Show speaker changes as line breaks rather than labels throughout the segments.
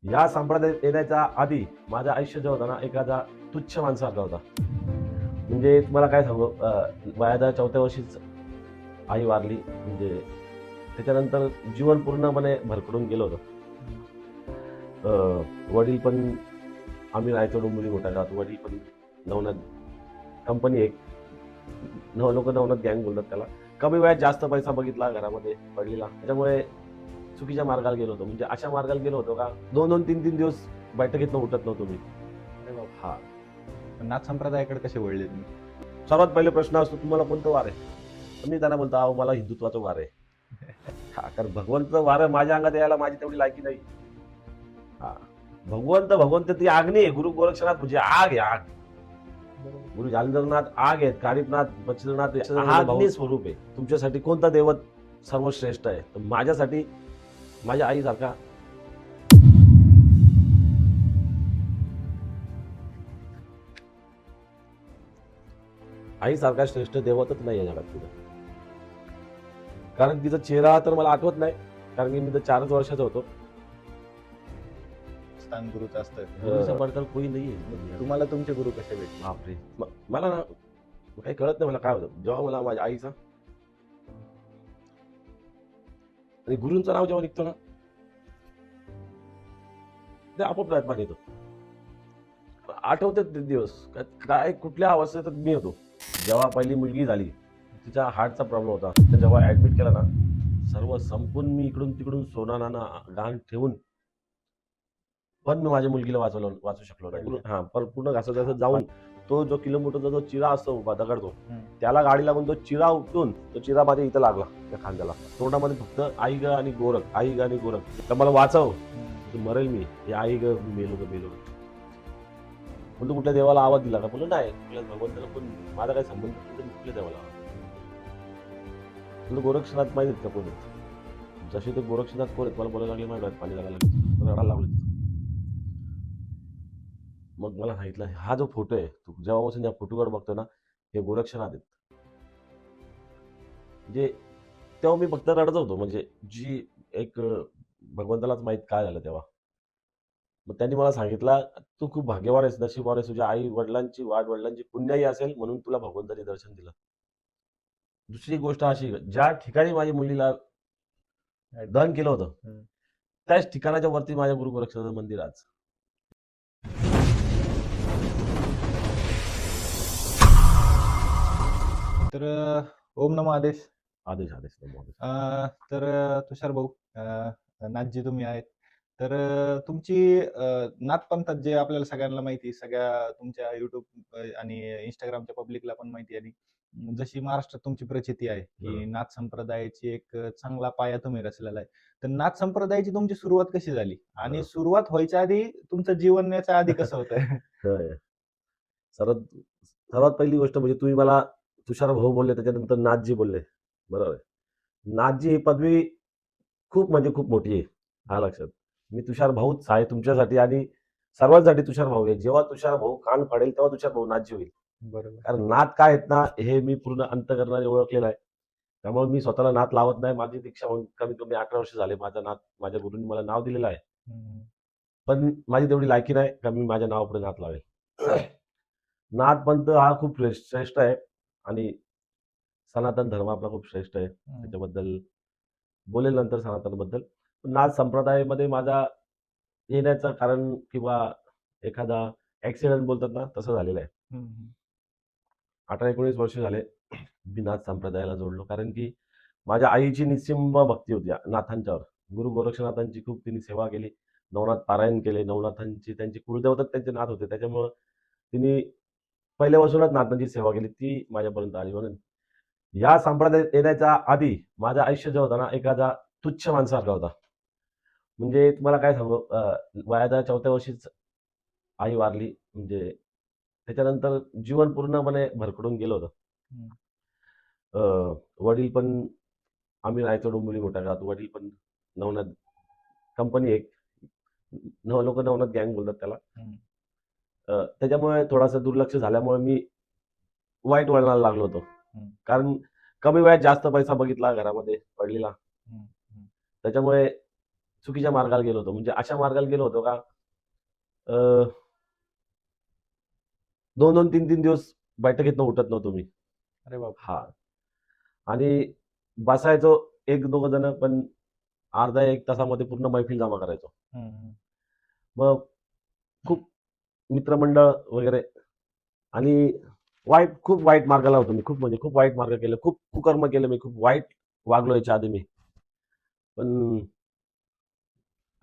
या संप्रदायात येण्याच्या आधी माझं आयुष्य जे होतं ना एखादा तुच्छ माणसासारखा होता. म्हणजे तुम्हाला काय सांगू, वयाच्या 4थ्या वर्षीच आई वारली. म्हणजे त्याच्यानंतर जीवन पूर्णपणे भरकडून गेलं होतं. वडील पण, आम्ही राहायचो डोंबिवली मोठ्या गावात. वडील पण नवनाथ कंपनी एक लोक नवनाथ गँग बोलतात त्याला. कमी वयात जास्त पैसा बघितला घरामध्ये पडलेला, त्याच्यामुळे चुकीच्या मार्गाला गेलो होतो. म्हणजे अशा मार्गाला गेलो होतो का 2-2, 3-3 दिवस बैठकीतनं उठत नव्हतो मी.
अरे बाप.
हा,
नाथ संप्रदायाकडे कसे वळले तुम्ही?
सर्वात पहिले प्रश्न असतो, तुम्हाला कोणतं वार आहे? तर मी त्यांना बोलतो, अहो मला हिंदुत्वाचं वार आहे. हा, कारण भगवंत वार माझ्या अंगात यायला माझी तेवढी लायकी नाही. हा, भगवंत ती अग्नी आहे. गुरु गोरक्षनाथ म्हणजे आग आहे, आग. गुरु जालंधरनाथ आग आहेत, कारिपनाथ बचींद्रनाथ अग्नी स्वरूप आहे. तुमच्यासाठी कोणता दैवत सर्वश्रेष्ठ आहे? तर माझ्यासाठी माझ्या आईसारखा आईसारखा श्रेष्ठ दैवतच नाही आहे जगात कुठं. कारण तिचा चेहरा तर मला आठवत नाही, कारण की मी तर 4च वर्षाचा होतो.
स्थान गुरुचं असतं.
गुरुचा बडतर कोणी नाहीये.
तुम्हाला तुमचे गुरु कसे भेटले?
बापरे, मला ना काही कळत नाही मला काय होतं. जेव्हा मला माझ्या आईचा आणि गुरूंचं नाव जेव्हा निघतो ना, ते आपोआप आत्मा येतो. आठवतात ते दिवस, काय कुठल्या अवस्थेत मी होतो. जेव्हा पहिली मुलगी झाली, तिच्या हार्टचा प्रॉब्लेम होता. तर जेव्हा ऍडमिट केला ना, सर्व संपून मी इकडून तिकडून सोना नाना गाण ठेवून पण मी माझ्या मुलगीला वाचू शकलो नाही. हा, पण पूर्ण घासत जाऊन तो जो किलोमीटरचा जो चिरा असतो उभा दगडतो, त्याला गाडी लागून तो चिरा उपटून तो चिरा माझ्या इथं लागला त्या खांद्याला. तोंडामध्ये फक्त आई ग आणि गोरख, आई ग आणि गोरख. तर मला वाचव, मरेल मी, हे आई ग मेलो ग मेलो. म्हणतो कुठल्या देवाला आवाज दिला का? बोललो नाही, कुठल्या भगवंताला पण माझा काही संबंध नाही. कुठल्या देवाला म्हणतो गोरक्षनाथ माहितीत का कोण आहेत? जसे ते गोरक्षनाथ कोण आहेत मला बोलायला लागले, माझ्या डोळ्यात पाणी लागायला लागलं, रडायला लागलं. मग मला सांगितलं, हा जो फोटो आहे, तू जेव्हापासून या फोटोकडे बघतो ना, हे गोरक्षनाथ आहेत. म्हणजे तेव्हा मी फक्त रडत होतो. म्हणजे जी एक भगवंतालाच माहित काय झालं तेव्हा. मग त्यांनी मला सांगितलं, तू खूप भाग्यवान आहेस, नशीबवान आहेस. तुझ्या आई वडिलांची वडिलांची पुण्याई असेल म्हणून तुला भगवंतानी दर्शन दिलं. दुसरी गोष्ट अशी, ज्या ठिकाणी माझ्या मुलीला दहन केलं होतं, त्याच ठिकाणाच्या वरती माझ्या गुरु गोरक्षनाथ मंदिर आज.
तर ओम नमो आदेश.
आदेश आदेश नमो आदेश.
तर तुषार भाऊ, नाथजी तुम्ही आहेत. तर तुमची नाथपंथात जे आपल्याला सगळ्यांना माहिती, सगळ्या तुमच्या युट्यूब आणि इंस्टाग्रामच्या पब्लिकला पण माहिती आहे. आणि जशी महाराष्ट्रात तुमची प्रचिती आहे की नाथ संप्रदायाची एक चांगला पाया तुम्ही रचलेला आहे. तर नाथ संप्रदायाची तुमची सुरुवात कशी झाली आणि सुरुवात व्हायच्या आधी तुमचं जीवन याच्या आधी कसं होतं?
होय. सर्वात सर्वात पहिली गोष्ट म्हणजे तुम्ही मला तुषार भाऊ बोलले, त्याच्यानंतर नाथजी बोलले, बरोबर आहे. नाथजी ही पदवी खूप म्हणजे खूप मोठी आहे, हा लक्षात. मी तुषार भाऊच आहे तुमच्यासाठी आणि सर्वांसाठी तुषार भाऊ आहे. जेव्हा तुषार भाऊ कान फाडेल तेव्हा तुषार भाऊ नाथजी होईल.
बरोबर.
कारण नाथ काय आहेत ना, हे मी पूर्ण अंतःकरणाने ओळखलेलं आहे. त्यामुळे मी स्वतःला नाथ लावत नाही. माझी दीक्षा होऊन कमीत कमी 18 वर्ष झाले. माझा नाथ माझ्या गुरूंनी मला नाव दिलेलं आहे. पण माझी तेवढी लायकी नाही का मी माझ्या नावापुढे नाथ लावेल. नाथपंथ हा खूप श्रेष्ठ आहे आणि सनातन धर्म आपला खूप श्रेष्ठ आहे. त्याच्याबद्दल बोलेल नंतर सनातन बद्दल. नाथ संप्रदायामध्ये माझा येण्याचं कारण किंवा एखादा ऍक्सिडेंट बोलतात ना, तसं झालेलं आहे. 18-19 वर्ष झाले मी नाथ संप्रदायाला जोडलो. कारण की माझ्या आईची निस्सिम भक्ती होती नाथांच्यावर. गुरु गोरक्षनाथांची खूप तिने सेवा केली. नवनाथ पारायण केले. नवनाथांची त्यांची कुलदेवता त्यांचे नाथ होते. त्याच्यामुळं तिने पहिल्यापासूनच नाथांची सेवा केली. ती माझ्यापर्यंत आली. म्हणून या संप्रदायात येण्याच्या आधी माझं आयुष्य जे होतं ना, एखादा तुच्छ माणसासारखा होता. म्हणजे तुम्हाला काय सांगू, वयाच्या 4थ्या वर्षीच आई वारली. म्हणजे त्याच्यानंतर जीवन पूर्णपणे भरकडून गेलं होतं. वडील पण, आम्ही राहायचो डोंबिवली मोठ्या गावात. वडील पण नवनाथ कंपनी एक लोक नवनाथ गँग बोलतात त्याला. त्याच्यामुळे थोडासा दुर्लक्ष झाल्यामुळे मी वाईट वळणाला लागलो होतो. कारण कमी वयात जास्त पैसा बघितला घरामध्ये पडलेला. त्याच्यामुळे चुकीच्या मार्गाला गेलो होतो. म्हणजे अशा मार्गाला गेलो होतो का 2-2, 3-3 दिवस बैठकीतनं उठत नव्हतो मी.
अरे बाप!
हां. आणि बसायचो 1-2 जण, पण अर्धा 1 तासामध्ये पूर्ण मैफिल जमा करायचो.
हं, हं.
मग खूप मित्रमंडळ वगैरे आणि खूप वाईट मार्गाला होतो मी. खूप म्हणजे खूप वाईट मार्ग केले. खूप कुकर्म केले मी. खूप वाईट वागलो याच्या आधी मी. पण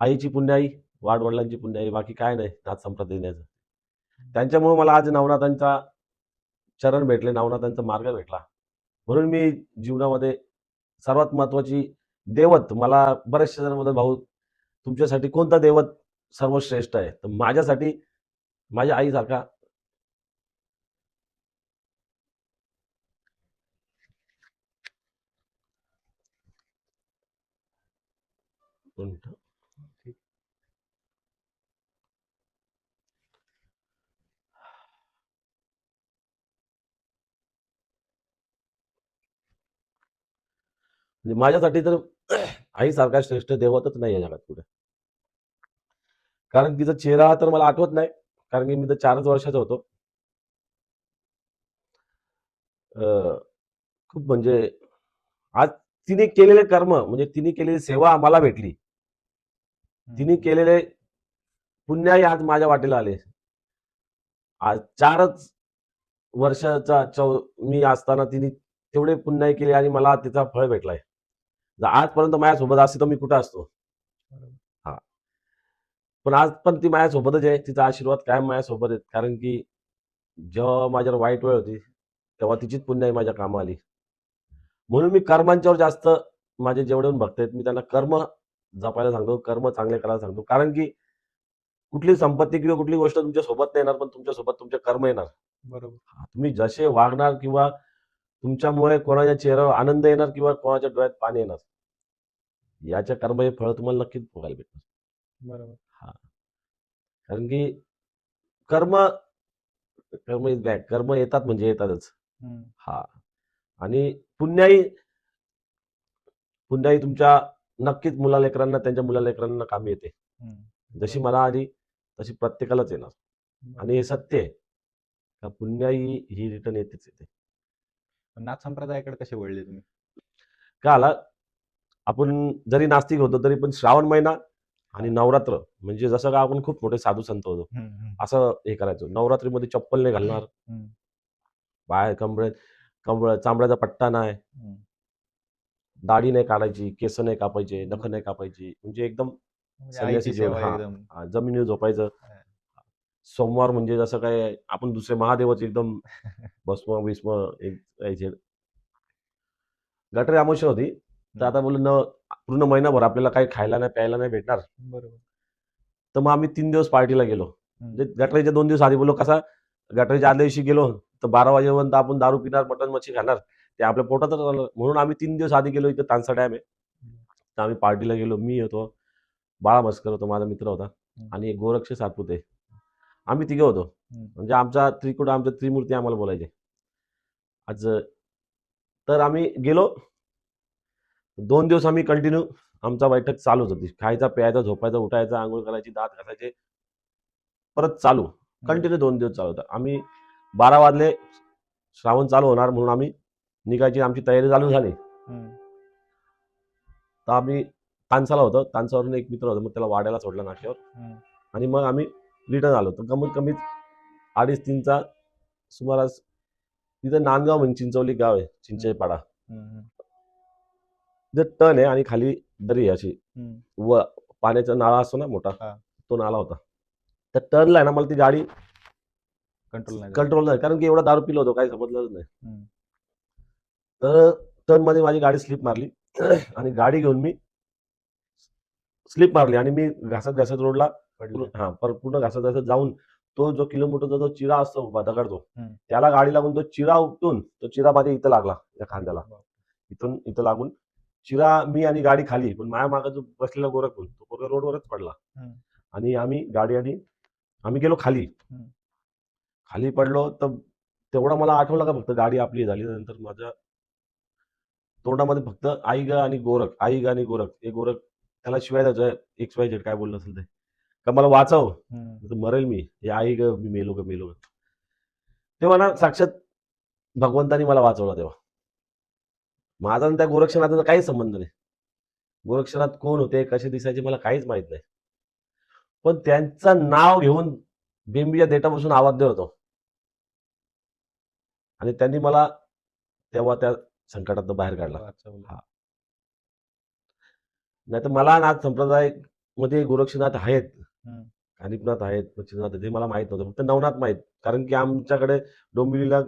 आईची पुण्याई, वाडवडिलांची पुण्याई, बाकी काय नाही नाथ संप्रदाय देण्याचं. त्यांच्यामुळे मला आज नवनाथांचा चरण भेटले, नवनाथांचा मार्ग भेटला. म्हणून मी जीवनामध्ये सर्वात महत्त्वाची दैवत मला बरेचसे जण म्हणतात, "भाऊ तुमच्यासाठी कोणता दैवत सर्वश्रेष्ठ आहे?" तर माझ्यासाठी माझ्या आईसारखा कोणता
ठीक.
म्हणजे माझ्यासाठी तर आईसारखा श्रेष्ठ दैवतच नाही आहे जगात कुठे. कारण तिचा चेहरा तर मला आठवत नाही. कारण की मी तर 4च वर्षाचा होतो. अ, खूप म्हणजे आज तिने केलेले कर्म म्हणजे तिने केलेली सेवा आम्हाला भेटली.
हं,
तिने
हं.
केलेले पुण्याई आज माझ्या वाटेला आले. आज 4च वर्षाचा मी असताना तिने तेवढे पुण्याई केले आणि मला त्याचा फळ भेटलाय. जर आजपर्यंत माझ्यासोबत असती तर मी कुठं असतो?
बरोबर.
हां. पण आज पण ती माझ्यासोबतच आहे. तिचा आशीर्वाद कायम माझ्यासोबत आहे. कारण की जेव्हा माझ्यावर वाईट वेळ होती, तेव्हा तिचीच पुण्याई माझ्या कामी आली. म्हणून मी कर्मांच्यावर जास्त माझे जेवढे पण भक्त आहेत, मी त्यांना कर्म जपायला सांगतो, कर्म चांगले करायला सांगतो. कारण की कुठली संपत्ती किंवा कुठली गोष्ट तुमच्या सोबत नाही येणार, पण तुमच्यासोबत तुमचे कर्म येणार.
बरोबर.
तुम्ही जसे वागणार किंवा तुमच्यामुळे कोणाच्या चेहऱ्यावर आनंद येणार किंवा कोणाच्या डोळ्यात पाणी येणार, याच्या कर्म हे फळ तुम्हाला नक्कीच भोगायला भेटणार.
बरोबर.
हां. कारण की कर्म कर्म इज बॅक. कर्म येतात म्हणजे येतातच.
हं.
हां. आणि पुण्याई पुण्याई तुमच्या नक्कीच मुलालेकरांना, त्यांच्या मुलालेकरांना कामी येते.
हं.
जशी
बरोबर.
मला आली, तशी प्रत्येकालाच येणार.
बरोबर.
आणि हे सत्य आहे. का पुण्याई ही रिटर्न येतेच येते.
नाथ संप्रदायाकडे कसे वळले तुम्ही?
का आला आपण जरी नास्तिक होतो तरी पण श्रावण महिना आणि
हां.
नवरात्र म्हणजे जसं का आपण खूप मोठे साधू संत होतो.
हं, हं.
असं हे करायचो. नवरात्रीमध्ये चप्पल नाही घालणार,
हं,
बाहेर चांबड्याचा पट्टा नाही,
हं.
दाढी नाही काढायची, केस नाही कापायचे, नख नाही कापायची. म्हणजे एकदम
म्हणजे आईची
संन्यासी जीवन.
सेवा
हां,
एकदम.
हां, जमिनीवर झोपायचं.
हां.
सोमवार म्हणजे जसं काय आपण दुसरे महादेवच एकदम भस्म-बिस्म गटारी अमावस्या होती. तर
हं.
आता बोललो पूर्ण महिनाभर आपल्याला काही खायला नाही, प्यायला नाही भेटणार.
बरोबर.
तर मग आम्ही 3 दिवस पार्टीला गेलो.
हं.
म्हणजे गटारीच्या 2 दिवस आधी बोललो कसा गटारीच्या आदल्या दिवशी गेलो, तर 12 वाजेपर्यंत आपण दारू पिणार, मटण मच्छी खाणार. ते आपल्या पोटातच राहणार. म्हणून आम्ही 3 दिवस आधी गेलो. इथं तानसा डॅम आहे.
हं.
तर आम्ही पार्टीला गेलो. मी होतो, बाळा म्हस्कर होता, माझा मित्र होता
हं.
आणि एक गोरक्ष सातपुते. आम्ही तिघं होतो.
हं.
म्हणजे आमच्या त्रिमूर्ती आम्हाला बोलायचे. आज तर आम्ही गेलो. 2 दिवस आम्ही कंटिन्यू आमचा बैठक चालूच होती. खायचा, प्यायचा, झोपायचा, उठायचं, अंघोळ करायची, दात घासायचे, परत चालू.
हं.
कंटिन्यू 2 दिवस चालू होतं. आम्ही 12 वाजले, श्रावण चालू होणार म्हणून आम्ही निघायची आमची तयारी चालू झाली.
हं.
तर आम्ही तानसाला होतो. तानसावरून एक मित्र होता. मग त्याला वाड्याला सोडलं नाक्यावर
हं.
आणि मग आम्ही रिटर्न आलो. तर कमीत कमी 2:30-3चा सुमारास तिथं नांदगाव म्हणून चिंचवली गाव आहे,
हं.
चिंचईपाडा.
हं, हं.
तिथं टर्न आहे आणि खाली दरी आहे अशी.
हं.
व पाण्याचा नाळा असतो ना मोठा,
हां.
तो नाला होता. तर टर्नला आहे ना मला ती गाडी
कंट्रोल नाही झालं.
कंट्रोल नाही कारण की एवढा दारू पिलो होतो काही समजलंच नाही.
हं.
तर टर्नमध्ये माझी गाडी स्लिप मारली आणि गाडी घेऊन मी स्लिप मारली आणि मी घासत-घासत रोडला
पडले.
पूर्ण घासत-घासत जाऊन तो जो किलोमीटरचा जो चिरा असतो उभा दगड तो,
हं.
त्याला गाडी लागून तो चिरा उपटून तो चिरा माझ्या इथं लागला या खांद्याला.
बाप!
इथून इथं लागून चिरा मी आणि गाडी खाली. पण माझ्या मागे जो बसलेला गोरख तो पोरगा रोडवरच पडला
हं.
आणि आम्ही गेलो खाली.
हं.
खाली पडलो तर तेवढं मला आठवलं का फक्त गाडी आपली झाली. नंतर माझ्या तोंडामध्ये फक्त आई ग आणि गोरख, आई ग आणि गोरख. हे गोरख त्याला शिवाय द्यायचं XYZ काय बोललं असेल ते, का मला वाचव,
हम्म.
तर मरेल मी, हे आई ग मी मेलो ग मेलो ग. तेव्हा ना साक्षात भगवंतानी मला वाचवलं तेव्हा. माझा आणि त्या गोरक्षनाथाचा काहीच संबंध नाही. गोरक्षनाथ कोण होते, कसे दिसायचे मला काहीच माहित नाही. पण त्यांचं नाव घेऊन बिंबीच्या देठापासून आवाज देत होतो. आणि त्यांनी मला तेव्हा त्या संकटातून बाहेर काढला.
वाचवलं.
हा. नाही तर मला नाथ संप्रदाय मध्ये गोरक्षनाथ आहेत,
हम्म.
कानिपनाथ आहेत, बद्रीनाथ आहेत, हे मला माहित नव्हतं. फक्त नवनाथ माहित. कारण की आमच्याकडे डोंबिवलीला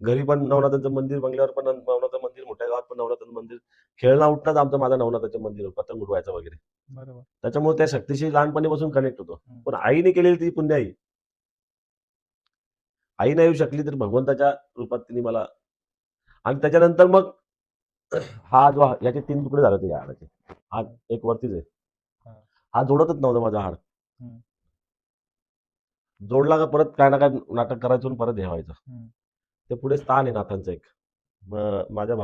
घरी पण नवनाथांचं मंदिर, बंगल्यावर पण नवनाथाचं मंदिर, मोठ्या गावात पण नवनाथाचं मंदिर. खेळणं उठणंच आमचं माझं नवनाथाचं मंदिर, पतंग उडवायचं वगैरे.
बरोबर.
त्याच्यामुळे त्या शक्तीशी लहानपणीपासून कनेक्ट होतो.
हम्म.
पण आईने केलेली ती पुण्याई, आई नाही येऊ शकली तर भगवंताच्या रूपात तिने मला. आणि त्याच्यानंतर मग हा जो याचे 3 तुकडे झाले होते या हाडाचे. हा एक वरतीच आहे.
हा.
हा जोडतच नव्हता माझा हाड.
हम्म.
जोडला का परत काय ना काय नाटक करायचं आणि परत हे व्हायचं.
हम्म.
ते पुढे स्थान आहे नाथांचं एक. माझ्या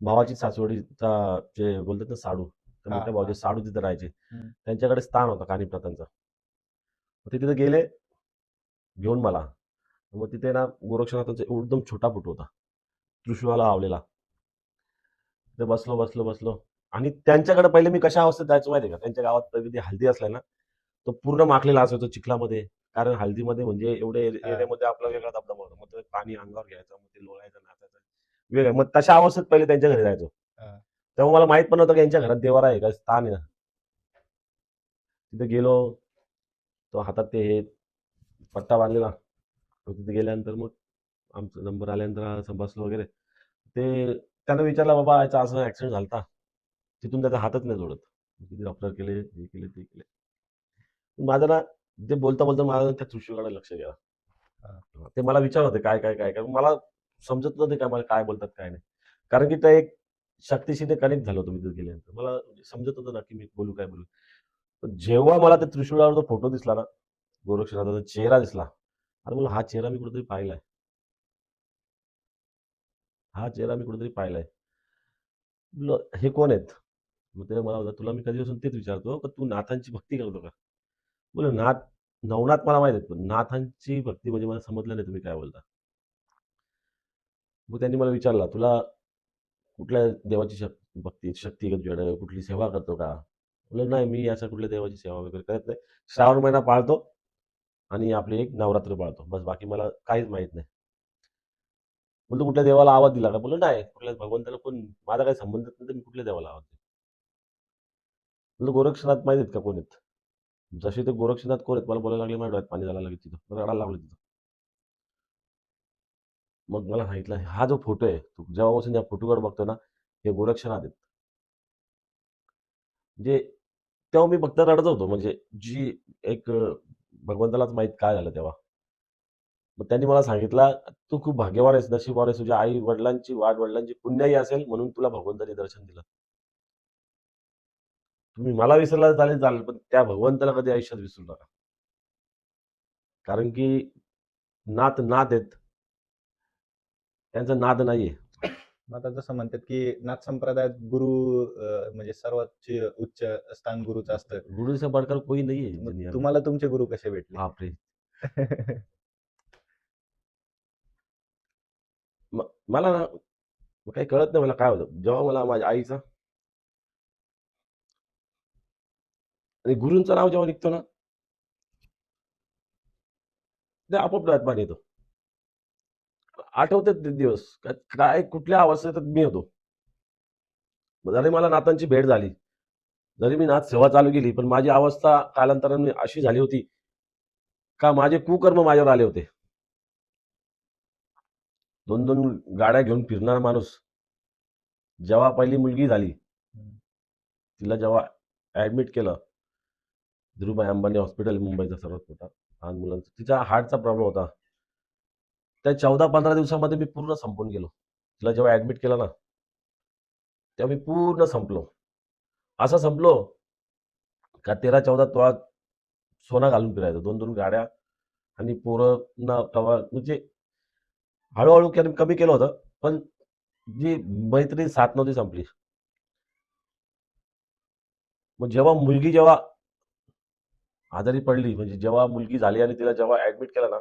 भावाची सासवडीचा जे बोलतात ना साडू, तर
हा,
मोठ्या
हा.
भावाचे साडू तिथे राहायचे.
हम्म.
त्यांच्याकडे स्थान होता कानिपनाथांचा. मग ते तिथे गेले घेऊन मला. मग तिथे ना गोरक्षनाथांचा एकदम छोटा फोटो होता, त्रिशूळाला लावलेला. तिथे बसलो आणि त्यांच्याकडे पहिले मी कशा अवस्थेत जायचो माहिती आहे का? त्यांच्या गावात कधी हल्दी असल्या ना, तो पूर्ण माखलेला असायचो चिखलामध्ये. कारण हल्दीमध्ये म्हणजे एवढे एरियामध्ये आपला वेगळा दबदबा होता. मग ते पाणी अंगावर घ्यायचं, मग ते लोळायचं, नाचायचं वेगळं. मग तशा अवस्थेत पहिले त्यांच्या घरी जायचो.
हा.
तेव्हा मला माहित पण नव्हतं की यांच्या घरात देवारा आहे का, स्थान आहे. तिथे गेलो, तो हातात ते हे पट्टा बांधलेला. मग तिथे गेल्यानंतर मग आमचा नंबर आल्यानंतर असं बसलो वगैरे. ते त्यानं विचारलं, बाबा याचा असं ऍक्सिडेंट झालता. तिथून त्याचा हातच नाही जोडत. किती डॉक्टर केले, हे केले, ते केले. माझं ना ते बोलता बोलता मला त्या त्रिशूळाकडे लक्ष गेलं.
हा.
ते मला विचारत होते काय काय काय काय, मला समजत नव्हते काय मला काय बोलतात काय नाही. कारण की त्या एक शक्तीशी ते कनेक्ट झालो होतो मी तिथे गेल्यानंतर. मला समजत होतं ना की मी बोलू काय बोलू. पण जेव्हा मला त्या त्रिशूळावर तो फोटो दिसला ना, गोरक्षनाथाचा चेहरा दिसला, आणि मला हा चेहरा मी कुठेतरी पाहिलाय, हा चेहरा मी कुठेतरी पाहिलाय. म्हटलं हे कोण आहेत? मग ते मला होतं, तुला मी कधीपासून तेच विचारतो का तू नाथांची भक्ती करतो का? बोले नाथ, नवनाथ मला माहित आहेत, पण नाथांची भक्ती म्हणजे मला समजलं नाही तुम्ही काय बोलता. मग त्यांनी मला विचारला, तुला कुठल्या देवाची भक्ती शक्ती आहे का तुझ्याकडे, कुठली सेवा करतो का? बोललो नाही, मी अशा कुठल्या देवाची सेवा वगैरे करत नाही. श्रावण महिना पाळतो आणि आपली एक नवरात्र पाळतो, बस. बाकी मला काहीच माहित नाही. बोलतो कुठल्या देवाला आवाज दिला का? बोललो नाही, कुठल्या भगवंताला कोण, माझा काही संबंधच नाही, तर मी कुठल्या देवाला आवाज देतो. बोललो गोरक्षनाथ माहित आहेत का कोण आहेत? जसे ते गोरक्षनाथ कोण आहेत मला बोलायला लागले, माझ्या डोळ्यात पाणी झालं लागेल, तिथं रडायला लागलो तिथं. मग मला सांगितलं, हा जो फोटो आहे, तू जेव्हापासून या फोटोकडे बघतो ना, हे गोरक्षनाथ आहेत. म्हणजे तेव्हा मी फक्त रडत होतो, म्हणजे जी एक भगवंतालाच माहित काय झालं तेव्हा. मग त्यांनी मला सांगितलं, तू खूप भाग्यवान आहेस, नशीबवान आहेस, तुझ्या आई वडिलांची वडिलांची पुण्याई असेल म्हणून तुला भगवंतानी दर्शन दिलं. तुम्ही मला विसरला चालेल चालेल, पण त्या भगवंताला कधी आयुष्यात विसरू नका. कारण की नाथ नाथ आहेत, त्यांचा नाद नाहीये.
मग आता जसं म्हणतात की नाथ संप्रदायात गुरु म्हणजे सर्वात उच्च स्थान गुरुचं असतं.
गुरु से बढ़कर कोई नहीं है
मग
दुनिया में.
तुम्हाला तुमचे गुरु कसे भेटले?
बापरे. मला ना काही कळत नाही मला काय होतं, जेव्हा मला माझ्या आईचा आणि गुरूंचं नाव जेव्हा निघतो ना, ते आपोआप डोळ्यात पाणी येतो. आठवतात ते दिवस, काय कुठल्या अवस्थेत मी होतो. जरी मला नाथांची भेट झाली, जरी मी नाथ सेवा चालू केली, पण माझी अवस्था कालांतराने अशी झाली होती का माझे कुकर्म माझ्यावर आले होते. 2-2 गाड्या घेऊन फिरणारा माणूस, जेव्हा पहिली मुलगी झाली, तिला जेव्हा ऍडमिट केलं, धीरूभाई अंबानी हॉस्पिटल मुंबईचा सर्वात मोठा लहान मुलांचा, तिच्या हार्टचा प्रॉब्लेम होता. त्या 14-15 दिवसामध्ये मी पूर्ण संपून गेलो. तिला जेव्हा ऍडमिट केलं ना, तेव्हा मी पूर्ण संपलो. असं संपलो का 13-14 तोळा सोनं घालून फिरायचं, 2-2 गाड्या आणि पोरं ना प्रवाह, म्हणजे हळूहळू कमी केलं होतं. पण जी मैत्री साथ नव्हती संपली. मग जेव्हा आजारी पडली, म्हणजे जेव्हा मुलगी झाली आणि तिला जेव्हा ऍडमिट केलं ना,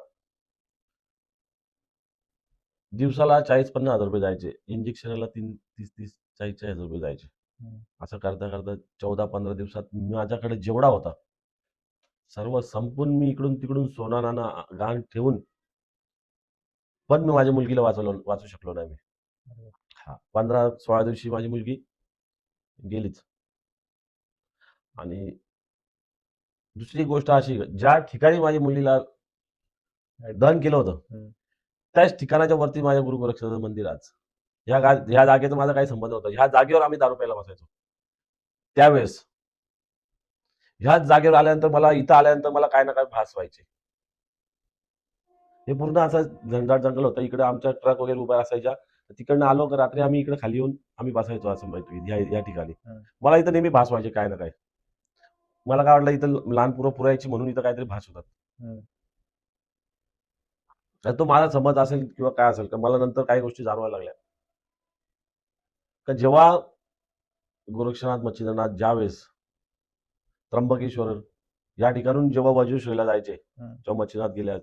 दिवसाला 40-50 हजार रुपये जायचे. इंजेक्शनला 30-30, 40-40 रुपये जायचे.
हं.
असं करता करता 14-15 दिवसात माझ्याकडे जेवढा होता, सर्व संपून मी इकडून तिकडून सोना नाणं गहाण ठेवून पण मी माझ्या मुलगीला वाचू शकलो नाही मी.
बरोबर.
हा, 15-16 दिवशी माझी मुलगी गेलीच. आणि दुसरी गोष्ट अशी, ज्या ठिकाणी माझी मुलीला दहन केलं होतं,
हं.
त्याच ठिकाणाच्या वरती माझ्या गुरु गोरक्षनाथ मंदिर आज. ह्या जागेचा माझा काही संबंध नव्हता. ह्या जागेवर आम्ही दारू प्यायला बसायचो त्यावेळेस. ह्याच जागेवर आल्यानंतर मला, इथं आल्यानंतर मला काय ना काय भास व्हायचे. हे पूर्ण असं घनदाट जंगल होतं. इकडे आमच्या ट्रक वगैरे उभ्या असायच्या. तिकडनं आलो का रात्री आम्ही इकडे खाली येऊन आम्ही बसायचो असं माहिती या ठिकाणी.
हं.
मला इथं नेहमी भास व्हायचे काय ना काय. मला काय वाटलं इथं लहान पोरं पुरायची म्हणून इथं काहीतरी भास होतात.
हं.
तर तो माझा समज असेल किंवा काय असेल, का मला नंतर काही गोष्टी जाणवायला लागल्या. का जेव्हा गोरक्षनाथ मच्छिंद्रनाथ ज्यावेळेस त्र्यंबकेश्वर या ठिकाणून जेव्हा वज्रेश्वरीला जायचे,
हं.
जेव्हा मच्छिंद्रनाथ गेल्या,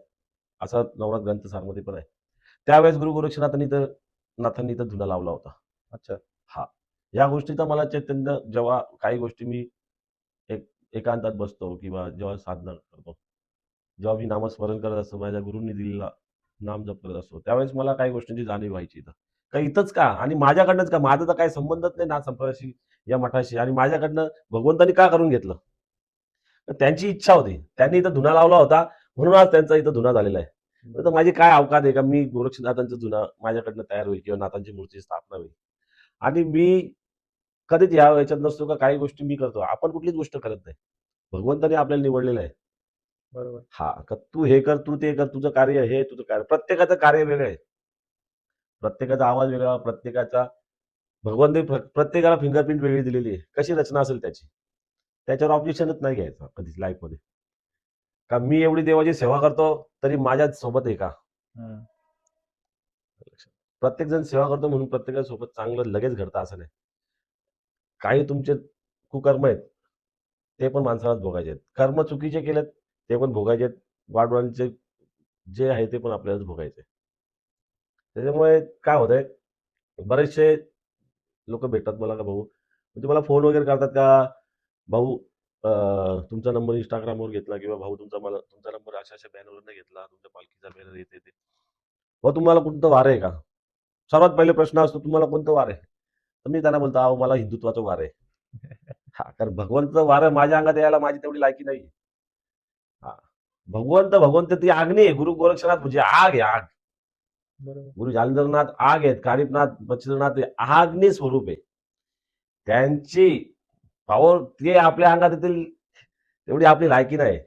असा नवनाथ ग्रंथ सारमध्ये पण आहे. त्यावेळेस गुरु गोरक्षनाथांनी इथं धुना लावला होता.
अच्छा.
हा, या गोष्टीचा मला चैतन्य, जेव्हा काही गोष्टी मी एक एकांतात बसतो किंवा जेव्हा साधना करतो, जेव्हा मी नामस्मरण करत असतो, माझ्या गुरूंनी दिलेला नाम जप करत असतो, त्यावेळेस मला काही गोष्टींची जाणीव व्हायची इथं. का इथंच का आणि माझ्याकडनंच का? माझा तर काही संबंधच नाही ना संप्रदायाशी, या मठाशी, आणि माझ्याकडनं भगवंतानी का करून घेतलं? तर त्यांची इच्छा होती. त्यांनी इथं धुना लावला होता म्हणून आज त्यांचा इथं धुना झालेला आहे. तर माझी काय अवकात आहे का मी गोरक्षनाथांचा धुना माझ्याकडनं तयार होईल किंवा नाथांची मूर्तीची स्थापना होईल. आणि मी कधीच या याच्यात नसतो का काही गोष्टी मी करतो. आपण कुठलीच गोष्ट करत नाही. भगवंताने आपल्याला निवडलेलं आहे.
बरोबर.
हा, का तू हे कर, तू ते कर, तुझं कार्य हे, तुझं कार्य. प्रत्येकाचं कार्य वेगळं आहे. प्रत्येकाचा आवाज वेगळा, प्रत्येकाचा भगवंतानी प्रत्येकाला फिंगरप्रिंट वेगळी दिलेली आहे. कशी रचना असेल त्याची, त्याच्यावर ऑब्जेक्शनच नाही घ्यायचं कधीच लाईफमध्ये. का मी एवढी देवाची सेवा करतो तरी माझ्या सोबत आहे का?
हं.
प्रत्येक जण सेवा करतो म्हणून प्रत्येकासोबत चांगलं लगेच घडतं असं नाही. काही तुमचे कुकर्म आहेत, ते पण माणसालाच भोगायचे आहेत. कर्म चुकीचे केलेत, ते पण भोगायचे आहेत. वाढवांचे जे आहे ते पण आपल्यालाच भोगायचे. त्याच्यामुळे काय होतंय, बरेचसे लोक भेटतात मला, का भाऊ म्हणजे मला फोन वगैरे करतात का, भाऊ तुमचा नंबर इंस्टाग्रामवर घेतला, किंवा भाऊ तुमचा नंबर अशा अशा बॅनरवरनं घेतला, तुमच्या पालखीचा बॅनर येते ते. भाऊ तुम्हाला कोणतं वार आहे का? सर्वात पहिले प्रश्न असतो, तुम्हाला कोणतं वार आहे? तर मी त्यांना बोलतो, अहो मला हिंदुत्वाचं वार आहे. हा, कारण भगवंताचं वार माझ्या अंगात यायला माझी तेवढी लायकी नाही. हा, भगवंत ती अग्नी आहे. गुरु गोरक्षनाथ म्हणजे आग आहे, आग.
बरोबर.
गुरु जालंधरनाथ आग आहेत, कारिपनाथ मच्छिंद्रनाथ हे अग्नी स्वरूप आहे. त्यांची पॉवर ते आपल्या अंगात येतील तेवढी आपली लायकी नाही,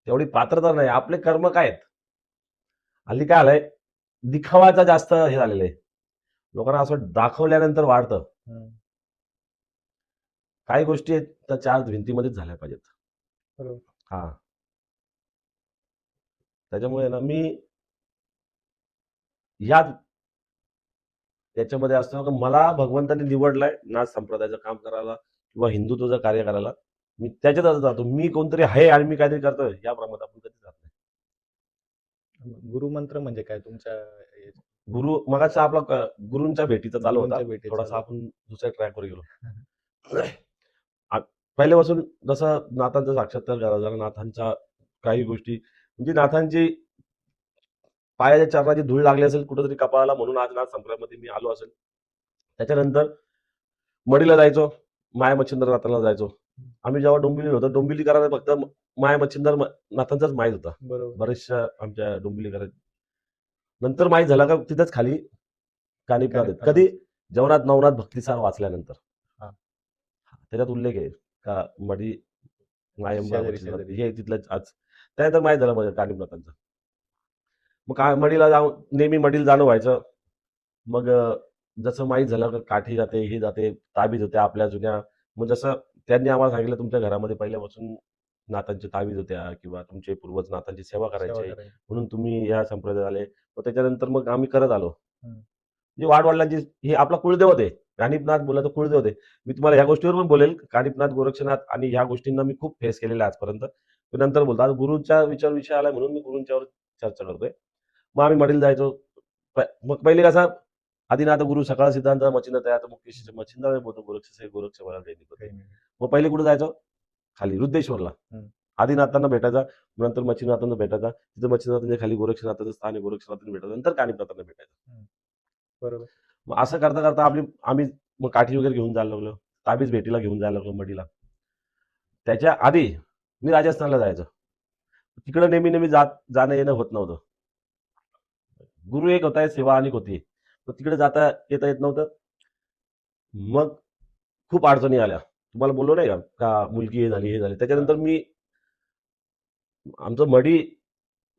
तेवढी पात्रता नाही. आपले कर्म काय आहेत? हल्ली काय आलंय, दिखावाचा जास्त हे झालेलं आहे. लोकांना असं दाखवल्यानंतर वाढतं.
हं.
काही गोष्टी आहेत त्या चार भिंतीमध्येच झाल्या पाहिजेत.
बरोबर.
हा, त्याच्यामुळे ना मी या त्याच्यामध्ये असतो की मला भगवंताने निवडलंय नाथ संप्रदायाचं काम करायला किंवा हिंदुत्वाचं कार्य करायला. मी त्याच्यातच जातो. मी कोणतरी आहे आणि मी काहीतरी करतोय या प्रमाणात आपण कधीच जात नाही.
गुरुमंत्र म्हणजे काय तुमच्या
गुरु मगाचा आपला गुरूंच्या भेटीचा चालू होता.
गुरूंच्या भेटीत
थोडासा
चालू?
आपण दुसऱ्या ट्रॅकवर गेलो. आ- पहिल्यापासून जसं नाथांचा साक्षात्कार झाला, जरा नाथांच्या काही गोष्टी म्हणजे नाथांची पायाच्या चरणाची धूळ लागली असेल कुठेतरी कपाळाला, म्हणून आज नाथ संप्रदायामध्ये मी आलो असेल. त्याच्यानंतर मडीला जायचो, माया मच्छिंद्रनाथाला जायचो. आम्ही जेव्हा डोंबिवली होतो, डोंबिवलीकरांना फक्त माया मच्छिंद्र नाथांचाच माहीत होता.
बरोबर.
बऱ्याचशा आमच्या डोंबिवलीकर नंतर माहीत झालं का तिथंच खाली कानिपनाथ आहेत.
कानिफनाथ.
कधी? जेवणात नवनाथ भक्तिसार वाचल्यानंतर.
हा.
त्याच्यात उल्लेख आहे का मडी मायंबा
शेजारी
मच्छिंद्रनाथ
शेजारी.
हे तिथलंच आज. त्यानंतर माहीत झालं माझ्या कानिपनाथांचं. मग काय मडीला जाऊन नेहमी मडीला जाणं व्हायचं. मग जसं माहीत झालं का काठी जाते, हे जाते, ताबीज होत्या आपल्या जुन्या. मग जसं त्यांनी आम्हाला सांगितलं तुमच्या घरामध्ये पहिल्यापासून नाथांच्या ताबीज होत्या किंवा तुमचे पूर्वज नाथांची सेवा
सेवा
करायचे
करायची.
म्हणून तुम्ही या संप्रदायात आले. मग त्याच्यानंतर मग आम्ही करत आलो.
हं.
म्हणजे वाडवडिलांची हे आपला कुळदैवत आहे. कानिफनाथ बोलला तर कुळदैवत आहे. मी तुम्हाला ह्या गोष्टीवर पण बोलेल. कानिफनाथ, गोरक्षनाथ आणि ह्या गोष्टींना मी खूप फेस केलेलं आहे आजपर्यंत. मी नंतर बोलतो. आज गुरूच्या विषय आला म्हणून मी गुरूंच्यावर चर्चा करतोय. मग आम्ही मडीला जायचो. मग पहिले कसा आदिनाथ गुरु सकाळ सिद्धांत मच्छिंद्र तयार मुख्य शिष्य मच्छिंद्र बोलतो गोरक्ष गोरक्ष मला काही नाही.
काही नाही.
मग पहिले कुठे जायचो? खाली रुद्रेश्वरला.
हं.
आदिनाथांना भेटायचा, नंतर मच्छिंद्रनाथांना भेटायचा. तिथं मच्छिंद्रनाथांच्या खाली गोरक्षनाथाचं स्थान आहे. गोरक्षनाथांना भेटायचं. नंतर कानिफनाथांना भेटायचं.
बरोबर.
मग असं करता करता आम्ही मग काठी वगैरे घेऊन जायला लागलो. ताबीज भेटीला घेऊन जायला लागलो मडीला. त्याच्या आधी मी राजस्थानला जायचो. तिकडे नेहमी जाणं येणं होत नव्हतं. गुरु एक होता, सेवा अनेक होती. तर तिकडे जाता येता येत नव्हतं. मग खूप अडचणी आल्या. तुम्हाला बोललो नाही का मुलगी हे झाली, हे झाली. त्याच्यानंतर मी आमचं मडी,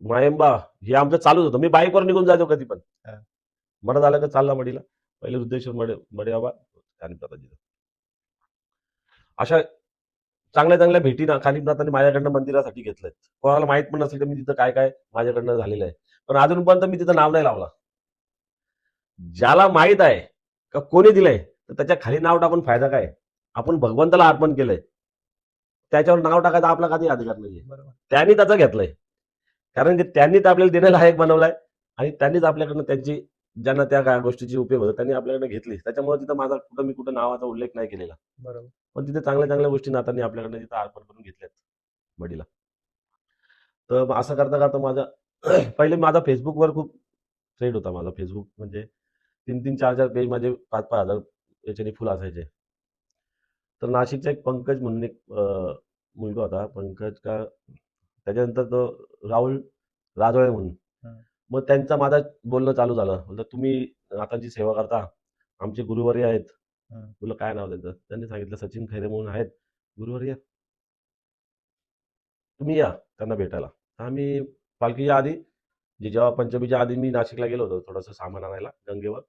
मायंबा हे आमचं चालूच होतं. मी बाईकवर निघून जायचो कधी पण.
हां.
मडा झाला का चालला मडीला. पहिले रुद्रेश्वर मडे बाबा कानिफनाथांची. अशा चांगल्या चांगल्या भेटी ना कानिफनाथांनी माझ्याकडनं मंदिरासाठी घेतल्यात. कोणाला माहित पण नसेल की मी तिथं काय काय माझ्याकडनं झालेलं आहे. पण अजूनपर्यंत मी तिथं नाव नाही लावला. ज्याला माहित आहे का कोणी दिलंय तर त्याच्या खाली नाव टाकून फायदा काय? आपण भगवंताला अर्पण केलंय. त्याच्यावर नाव टाकायचा आपला कधी अधिकार नाहीये.
बरोबर.
त्यांनी त्याचं घेतलंय. कारण की त्यांनीच आपल्याला देण्यालायक बनवलाय आणि त्यांनीच आपल्याकडनं त्यांची ज्यांना त्या गोष्टीची उपयोग होतो त्यांनी आपल्याकडे घेतली. त्याच्यामुळे तिथं माझा मी कुठं नावाचा उल्लेख नाही केलेला.
बरोबर.
पण तिथे चांगल्या चांगल्या गोष्टी नाथांनी आपल्याकडनं तिथं अर्पण करून घेतल्यात मडीला. तर मग असं करता करता माझा पहिले माझा फेसबुकवर खूप ट्रेंड होता. माझा फेसबुक म्हणजे 3-3, 4-4 पेज माझे 5-5 हजार याच्याने फुल असायचे. तर नाशिकचा एक पंकज म्हणून एक मुलगा होता. पंकज का त्याच्यानंतर तो राहुल राजोळे म्हणून.
हं.
मग त्यांचं माझं बोलणं चालू झालं. म्हणलं तुम्ही नाथांची सेवा करता. आमचे गुरुवर्य आहेत.
हं.
म्हणलं काय नाव त्यांचं? त्यांनी सांगितलं सचिन खैरे म्हणून आहेत गुरुवर्य. तुम्ही या त्यांना भेटायला. आम्ही पालखीच्या आधी जेव्हा पंचमीच्या आधी मी नाशिकला गेलो होतो थोडंसं सामान आणायला गंगेवर.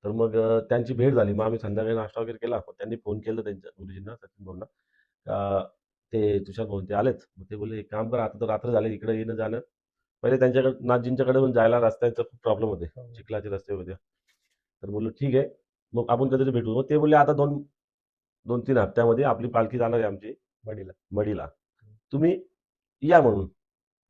तर मग त्यांची भेट झाली. मग आम्ही संध्याकाळी नाश्ता वगैरे केला. मग त्यांनी फोन केला त्यांच्या गुरुजींना, सचिन भाऊंना, का ते तुषार भाऊ ते आलेत. मग ते बोलले, "एक काम करा, आता तर रात्र झाली, इकडे येणं-जाणं." पहिले त्यांच्याकडे नाथजींच्याकडे पण जायला रस्त्याचा खूप प्रॉब्लेम होते.
हो.
चिखलाचे रस्ते होते. तर बोललो, "ठीक आहे, मग आपण कधीतरी भेटू." मग ते बोलले, "आता 2-3 हप्त्यामध्ये आपली पालखी जाणार आहे आमची
मडीला.
मढीला. तुम्ही या म्हणून."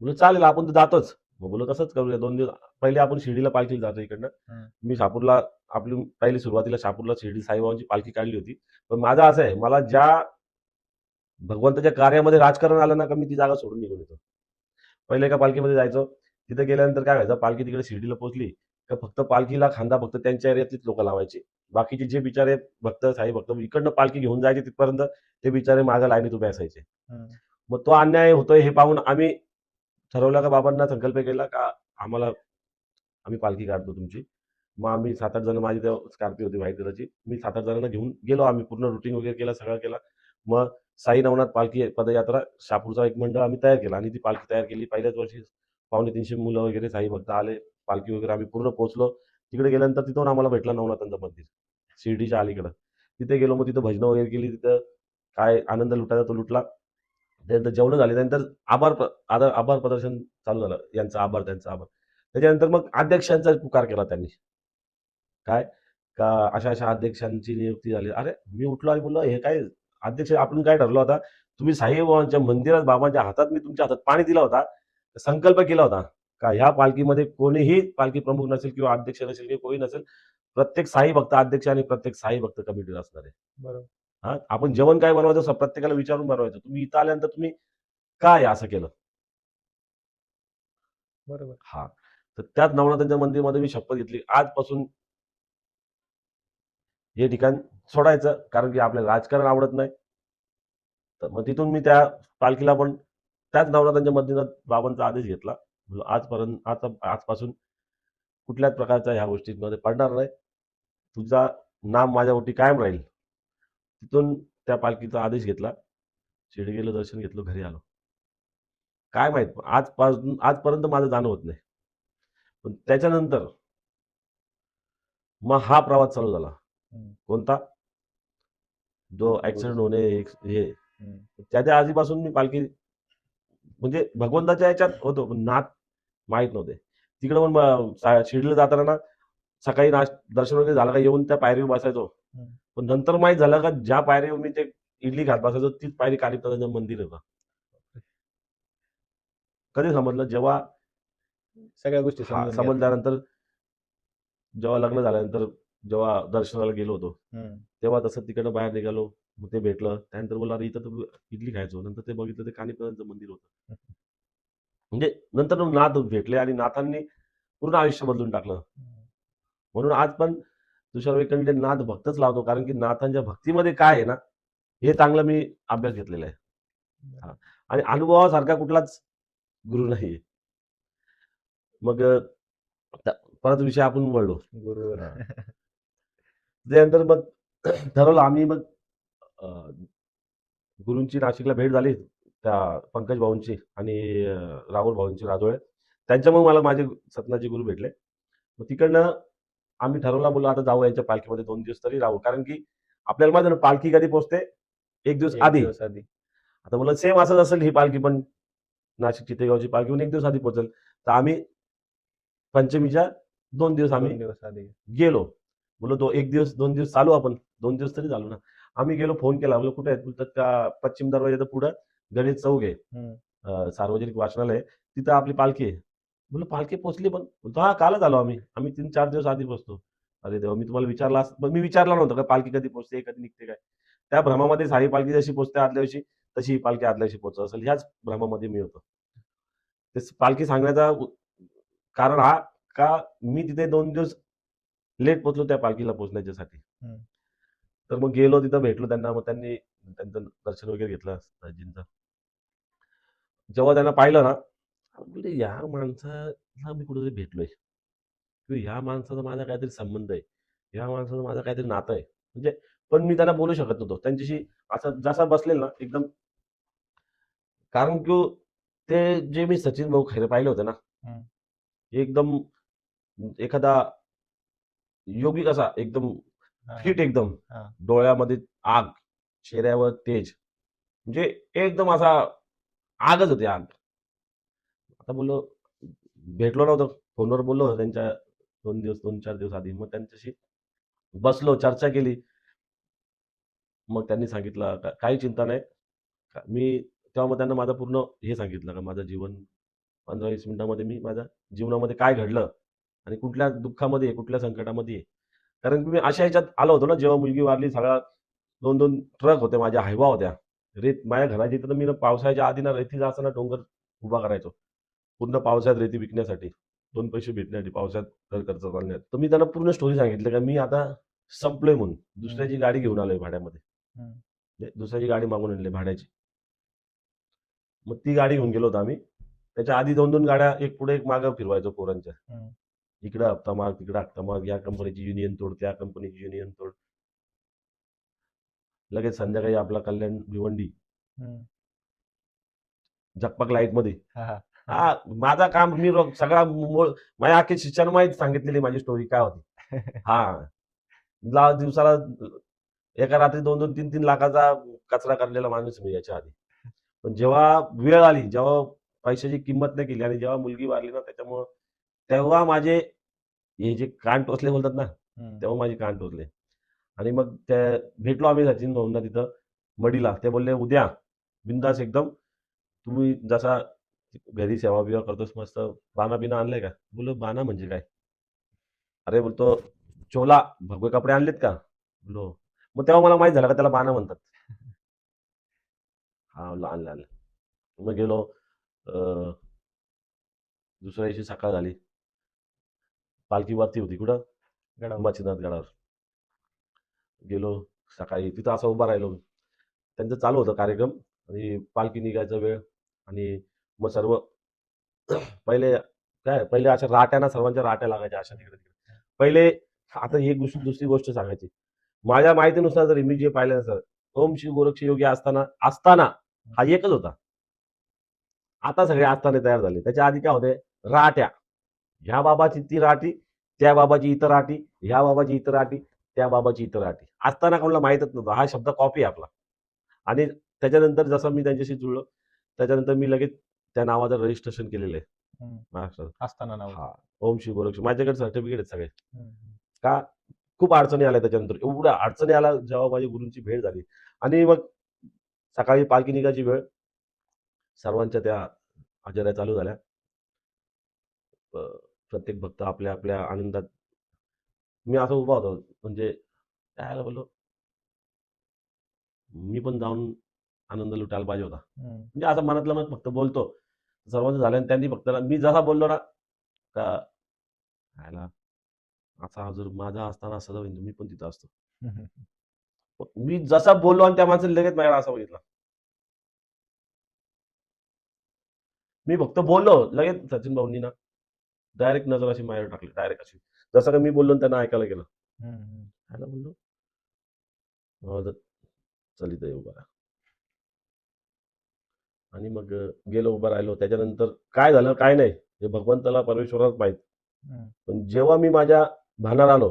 म्हणलं, "चालेल, आपण तर जातोच." मग बोललो, "तसंच करूया 2 दिवस." पहिले आपण शिर्डीला पालखीला जातो इकडनं.
हं.
मी शहापूरला आपली पहिली सुरुवातीला शहापूरला शिर्डी साईबाबांची पालखी काढली होती. पण माझं असं आहे, मला ज्या भगवंताच्या कार्यामध्ये राजकारण आलं ना, का मी ती जागा सोडून निघून येतो. पहिले एका पालखीमध्ये जायचो. तिथे गेल्यानंतर काय व्हायचं, पालखी तिकडे शिर्डीला पोहोचली, तर फक्त पालखीला खांदा फक्त त्यांच्या एरियातलीच लोकं लावायची. बाकीचे जे बिचारे भक्त, साई भक्त इकडनं पालखी घेऊन जायचे तिथपर्यंत ते बिचारे मागे लाईनीत उभे असायचे.
हं.
मग तो अन्याय होतोय हे पाहून आम्ही ठरवलं का बाबांना संकल्प केला का आम्ही पालखी काढतो तुमची. मग आम्ही 7-8 जण माझी तेव्हा स्कॉर्पिओ होती व्हाईट कलरची. मी 7-8 जणांना घेऊन गेलो आम्ही पूर्ण रुटीन वगैरे केला, सगळं केला. मग साई नवनाथ पालखी पदयात्रा शहापूरचा एक मंडळ आम्ही तयार केला आणि ती पालखी तयार केली. पहिल्याच वर्षी 250 मुलं वगैरे साई भक्त आले. पालखी वगैरे आम्ही पूर्ण पोहोचलो. तिकडे गेल्यानंतर तिथून आम्हाला भेटलं नवनाथांचं मंदिर, शिर्डीच्या अलीकडं. तिथे गेलो, मग तिथं भजनं वगैरे केली. तिथं काय आनंद लुटायचा तो लुटला. त्यानंतर जेवणं झाली. त्यानंतर आभार प्रदर्शन चालू झालं. यांचा आभार, त्यांचा आभार. त्याच्यानंतर मग अध्यक्षांचा पुकार केला त्यांनी. काय? का अशा-अशा अध्यक्षांची नियुक्ती झाली. अरे, मी उठलो आणि बोललो, "हे काय अध्यक्ष आपण काय ठरवलं होता? तुम्ही साईबाबांच्या मंदिरात बाबांच्या हातात मी तुमच्या हातात पाणी दिला होता. संकल्प केला होता का ह्या पालखीमध्ये कोणीही पालखी प्रमुख नसेल किंवा अध्यक्ष नसेल किंवा कोणी नसेल. प्रत्येक साई भक्त अध्यक्ष आणि प्रत्येक साई भक्त कमिटीत असणार आहे."
बरोबर.
हां, आपण जेवण काय बनवायचं प्रत्येकाला विचारून बनवायचं. तुम्ही इथं आल्यानंतर तुम्ही का हे असं केलं?
बरोबर.
हां. तर त्याच नवनाथांच्या मंदिरामध्ये मी शपथ घेतली. आजपासून हे ठिकाण सोडायचं कारण की आपल्याला राजकारण आवडत नाही. तर मग तिथून मी त्या पालखीला पण त्याच नवनाथांच्या मंदिरात बाबांचा आदेश घेतला. म्हणलं आजपासून कुठल्याच प्रकारच्या ह्या गोष्टींमध्ये पडणार नाही. तुझा नाम माझ्या ओटी कायम राहील. तिथून त्या पालखीचा आदेश घेतला. शिर्डी गेलो, दर्शन घेतलं, घरी आलो. काय माहीत आजपर्यंत माझं जाणं होत नाही. पण त्याच्यानंतर मग हा प्रवास चालू झाला.
हं.
कोणता? जो ॲक्सिडेंट होणे हे
हं.
त्याच्या आधीपासून मी पालखी म्हणजे भगवंताच्या ह्याच्यात होतो, पण नाथ माहीत नव्हते. तिकडे पण शिर्डीला जाताना ना सकाळी दर्शन वगैरे झालं का येऊन त्या पायरीवर बसायचो.
हम्म.
पण नंतर माहित झालं का ज्या पायरीवर मी ते इडली खात बसायचो तीच पायरी कालीपदाचं मंदिर होतं. कधी समजलं जेव्हा
सगळ्या गोष्टी समजून घेतल्या.
समजल्यानंतर, जेव्हा लग्न झाल्यानंतर जेव्हा दर्शनाला गेलो होतो
हम्म.
तेव्हा तसं तिकडनं बाहेर निघालो. मग ते भेटलं. त्यानंतर बोलला अरे इथं तर इडली खायचो. नंतर ते बघितलं ते कालीपदाचं मंदिर होतं. म्हणजे नंतर नाथ भेटले आणि नाथांनी पूर्ण आयुष्य बदलून टाकलं. म्हणून आज पण तुषार वेकंडे नाथ भक्तच लावतो, कारण की नाथांच्या भक्तीमध्ये काय आहे ना, हे चांगलं मी अभ्यास घेतलेला आहे. हा. आणि अनुभवासारखा कुठलाच गुरु नाही. मग परत विषय आपण वळलो.
गुरुवर.
हा. त्यानंतर मग ठरवलं आम्ही मग गुरूंची नाशिकला भेट झाली त्या पंकज भाऊंची आणि राहुल भाऊंची राजोळे. त्यांच्यामुळे मला माझे सतनाजी गुरु भेटले. मग तिकडनं आम्ही ठरवलं, बोललो आता जाऊ यांच्या पालखीमध्ये 2 दिवस तरी राहू, कारण की आपल्याला माहिती आहे ना पालखी कधी पोहोचते 1 दिवस
एक
आधी.
दिवस आधी.
आता बोललं सेम असंच असेल ही पालखी पण, नाशिक चितेगावची पालखी पण 1 दिवस आधी पोहोचेल. तर आम्ही पंचमीच्या 2 दिवस आम्ही
2 दिवस आधी.
गेलो. बोललो 1 दिवस 2 दिवस चालू आपण, 2 दिवस तरी झालो ना. आम्ही गेलो, फोन केला, बोललो कुठे आहेत? बोलतात का पश्चिम दरवाजाच्या पुढं गणेश चौक आहे,
हम्म.
सार्वजनिक वाचनालय, तिथं आपली पालखी आहे. बोललो पालखी पोहोचली पण? बोलतो हा कालच आलो आम्ही 3-4 दिवस आधी पोहोचतो. अरे देवा, मी तुम्हाला विचारला पण मी विचारला नव्हतं का पालखी कधी पोहोचते, कधी निघते काय. त्या भ्रमामध्ये साई पालखी जशी पोहोचते आदल्या दिवशी, तशी ही पालखी आदल्या दिवशी पोहोचत असेल, ह्याच भ्रमामध्ये मी होतो. ते पालखी सांगण्याचा कारण हा का मी तिथे 2 दिवस लेट पोहोचलो त्या पालखीला पोहोचण्याच्यासाठी.
हम्म.
तर मग गेलो तिथं, भेटलो त्यांना. मग त्यांनी त्यांचं दर्शन वगैरे घेतलं दाजींचं. जेव्हा त्यांना पाहिलं ना, म्हणजे या माणसाला मी कुठेतरी भेटलोय किंवा ह्या माणसाचा माझा काहीतरी संबंध आहे, ह्या माणसाचं माझं काहीतरी नातं आहे. म्हणजे पण मी त्यांना बोलू शकत नव्हतो त्यांच्याशी. असं जसा बसलेल ना एकदम, कारण की ते जे मी सचिन भाऊ खैरे पाहिले होते ना,
हम्म.
एकदम एखादा योगी कसा एकदम
हा.
फिट, एकदम
हा.
डोळ्यामध्ये आग, चेहऱ्यावर तेज, म्हणजे एकदम असा आगच होती आग. आता बोललो, भेटलो नव्हतो, फोनवर बोललो होतो त्यांच्या 2-4 दिवस आधी. मग त्यांच्याशी बसलो, चर्चा केली. मग त्यांनी सांगितलं काही चिंता नाही. मी तेव्हा मग त्यांना माझं पूर्ण हे सांगितलं का माझं जीवन 15-20 मिनिटामध्ये मी माझ्या जीवनामध्ये काय घडलं आणि कुठल्या दुःखामध्ये आहे, कुठल्या संकटामध्ये आहे. कारण की मी अशा ह्याच्यात आलो होतो ना, जेव्हा मुलगी वारली, सगळा 2-2 ट्रक होते माझ्या, हायवा होत्या. रेत माझ्या घराच्या इथं मी ना पावसाळ्याच्या आधी ना रेतीचा असं ना डोंगर उभा करायचो. पूर्ण पावसाळ्यात रेती विकण्यासाठी, 2 पैसे भेटण्यासाठी, पावसाळ्यात घर खर्च चालण्यात. तर मी त्यांना पूर्ण स्टोरी सांगितली का मी आता संपलोय म्हणून. दुसऱ्याची गाडी घेऊन आलोय भाड्यामध्ये.
हम्म.
म्हणजे दुसऱ्याची गाडी मागून आणली भाड्याची. मग ती गाडी घेऊन गेलो होतो आम्ही. त्याच्या आधी 2-2 गाड्या एक पुढे एक मागं फिरवायचो पोरांच्या.
हम्म.
इकडं हप्ता माग, तिकडं हप्ता माग, या कंपनीची युनियन तोड, त्या कंपनीची युनियन तोड. लगेच संध्याकाळी आपला कल्याण भिवंडी
हम्म.
झकपक लाईट मध्ये.
हा, हा.
हा, माझा काम मी सगळा माझ्या अख्खी शिक्षण माहिती सांगितलेली माझी स्टोरी काय होती. हा, दिवसाला एका रात्री 2-2, 3-3 लाखाचा कचरा करलेला माणूस मी याच्या आधी. पण जेव्हा वेळ आली, जेव्हा पैशाची किंमत नाही केली आणि जेव्हा मुलगी वारली ना, त्याच्यामुळं तेव्हा माझे हे जे कान टोचले बोलतात ना,
हम्म.
तेव्हा माझे कान टोचले. आणि मग त्या भेटलो आम्ही सचिन भाऊंना तिथं मडीला. ते बोलले उद्या बिंदास एकदम, तुम्ही जसा घरी सेवा बिवा करतोस मस्त, बाना बिना आणलाय का? बोललो बाना म्हणजे काय? अरे बोलतो चोला, भगवे कपडे आणलेत का? बोललो. मग तेव्हा मला माहित झालं का त्याला बाना म्हणतात. हा बोललो आणलं आणलं. मग गेलो. दुसऱ्या दिवशी सकाळ झाली. पालखी वरती होती कुठं?
गडावर.
मच्छिंद्रनाथ गडावर. गेलो सकाळी, तिथं असं उभा राहिलो. त्यांचं चालू होतं कार्यक्रम आणि पालखी निघायचा वेळ. आणि मग सर्व पहिले अशा राट्या सर्वांच्या राट्या लागायच्या अशा तिकडे तिकडे. पहिले आता ही दुसरी गोष्ट सांगायची. माझ्या माहितीनुसार जरी मी जे पाहिलं सर, ओम श्री गोरक्ष योगी असताना हा एकच होता. आता सगळे आस्थाने तयार झाले. त्याच्या आधी काय होते? राट्या. ह्या बाबाची ती राटी, त्या बाबाची इतर राटी, ह्या बाबाची इतर राटी, त्या बाबाची इतर राटी. असताना कोणाला माहितच नव्हतं. हा शब्द कॉपी आहे आपला. आणि त्याच्यानंतर जसं मी त्यांच्याशी जुळलो, त्याच्यानंतर मी लगेच त्या नावाचं रजिस्ट्रेशन केलेलं आहे. महाराष्ट्रात.
असताना नाव.
हा, ओम श्री गोरक्ष माझ्याकडे सर्टिफिकेट आहेत सगळे.
हम्म.
का खूप अडचणी आल्या त्याच्यानंतर, एवढ्या अडचणी आल्या जेव्हा माझ्या गुरूंची भेट झाली. आणि मग सकाळी पालखी निघायची वेळ, सर्वांच्या त्या हजेऱ्या चालू झाल्या. अ, प्रत्येक भक्त आपल्या आपल्या आनंदात. मी असं उभा होतो, म्हणजे त्याला बोललो मी पण जाऊन आनंद लुटायला पाहिजे होता. म्हणजे असं मनातलं मत फक्त बोलतो. सर्वांचं झालं आणि त्यांनी फक्त मी जसा बोललो ना, का ह्याला असा जर माझा असताना असं तर मी पण तिथं असतो. मी जसा बोललो आणि त्या माणसाने लगेच माझ्याकडे असं बघितलं. मी फक्त बोललो, लगेच सचिन भाऊंनी ना डायरेक्ट नजर अशी माझ्यावर टाकली, डायरेक्ट अशी. जसं का मी बोललो आणि त्यांना ऐकायला गेलं. ह्याला बोललो हो तर चल इथं उभा राहा. आणि मग गेलो, उभं राहिलो. त्याच्यानंतर काय झालं काय नाही हे भगवंताला परमेश्वरालाच माहित. पण जेव्हा मी माझ्या भानावर आलो,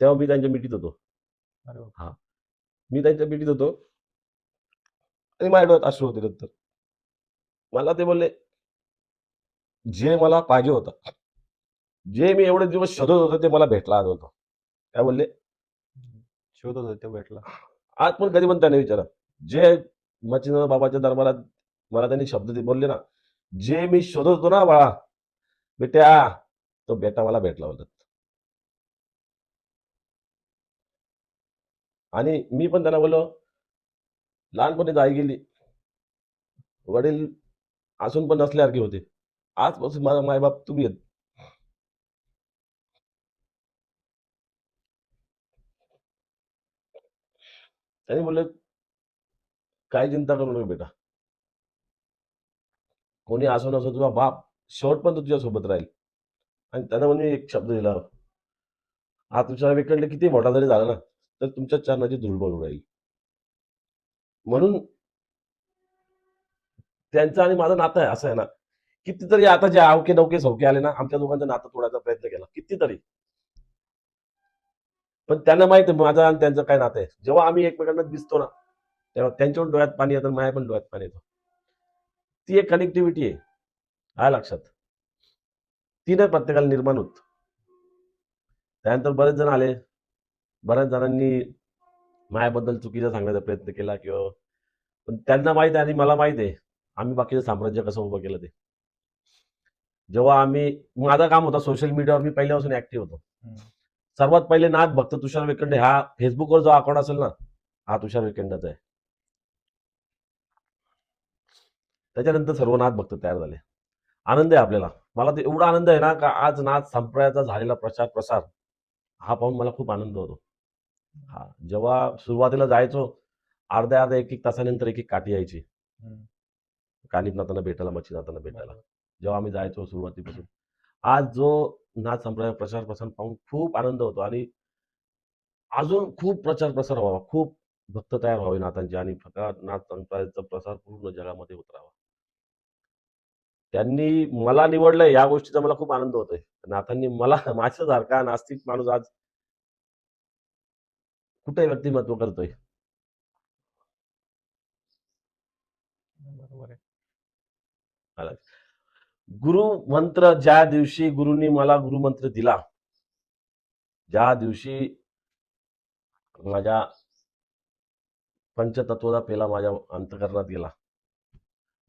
तेव्हा मी त्यांच्या मिठीत होतो.
अरे वा.
हा, मी त्यांच्या मिठीत होतो आणि माझ्या डोळ्यात अश्रू होते नंतर. मला ते बोलले, जे मला पाहिजे होतं, जे मी एवढे दिवस शोधत होतो ते मला भेटलं आज होतं. काय बोलले,
शोधत होते ते भेटला.
आज पण कधी पण त्याने विचारा, जे मच्छिंद्रनाथ बाबाच्या दरबारात मला त्यांनी शब्द बोलले ना, जे मी शोधत होतो ना बाळा बेट्या, तो बेटा मला भेटला होता. आणि मी पण त्यांना बोललो, लहानपणीच आई गेली, वडील असून पण नसल्यासारखे होते, आजपासून माझा मायबाप तुम्ही आहेत. त्यांनी बोलले, काय चिंता करू नका बेटा, कोणी असो नसो तुझा बाप शेवट पण तुझ्या सोबत राहील. आणि त्यांना म्हणजे एक शब्द दिला, हा तुझ्या वेकडे किती मोठा जरी झाला ना, तर तुमच्या चरणाची धूळ बनून राहील. म्हणून त्यांचं आणि माझं नातं आहे, असं आहे ना. कितीतरी आता जे आवके नौके सौके आले ना, आमच्या दोघांचं नातं तोडायचा प्रयत्न केला कितीतरी. पण त्यांना माहिती आहे माझं आणि त्यांचं काय नातं आहे. जेव्हा आम्ही एकमेकांना दिसतो ना, तेव्हा त्यांच्या पण डोळ्यात पाणी येतं, माझ्या पण डोळ्यात पाणी येतं. ती एक कनेक्टिव्हिटी आहे, हा लक्षात. ती नाही प्रत्येकाला निर्माण होत. त्यानंतर बरेच जण आले, बऱ्याच जणांनी माझ्याबद्दल चुकीचं सांगण्याचा प्रयत्न केला किंवा, पण त्यांना माहित आहे आणि मला माहित आहे आम्ही बाकीचं साम्राज्य कसं उभं केलं ते. जेव्हा माझं काम होतं सोशल मीडियावर, मी पहिल्यापासून ऍक्टिव्ह होतो. सर्वात पहिले नाथ भक्त तुषार वेकंडे, हा फेसबुकवर जो अकाउंट असेल ना, हा तुषार वेकंडेचा आहे. त्याच्यानंतर सर्व नाथ भक्त तयार झाले. आनंद आहे आपल्याला. मला तर एवढा आनंद आहे ना, का आज नाथ संप्रदायाचा झालेला प्रसार हा पाहून मला खूप आनंद होतो. हा, जेव्हा सुरुवातीला जायचो, अर्ध्या एक एक तासानंतर एक काठी यायची कानिफनाथांना भेटायला, मच्छिनाथांना भेटायला. जेव्हा आम्ही जायचो सुरुवातीपासून, आज जो नाथ संप्रदाय प्रसार पाहून खूप आनंद होतो. आणि अजून खूप प्रसार व्हावा, खूप भक्त तयार व्हावे नाथांचे, आणि नाथ संप्रदायाचा प्रसार पूर्ण जगामध्ये उतरावा. त्यांनी मला निवडलंय, या गोष्टीचा मला खूप आनंद होतोय. नाथांनी मला माझ्यासारखा नास्तिक माणूस आज कुठे व्यक्तिमत्व करतोय.
बरोबर आहे.
मला गुरु मंत्र, ज्या दिवशी गुरुंनी मला गुरुमंत्र दिला, ज्या दिवशी माझ्या पंचतत्वाचा पेला माझ्या अंतकरणात गेला,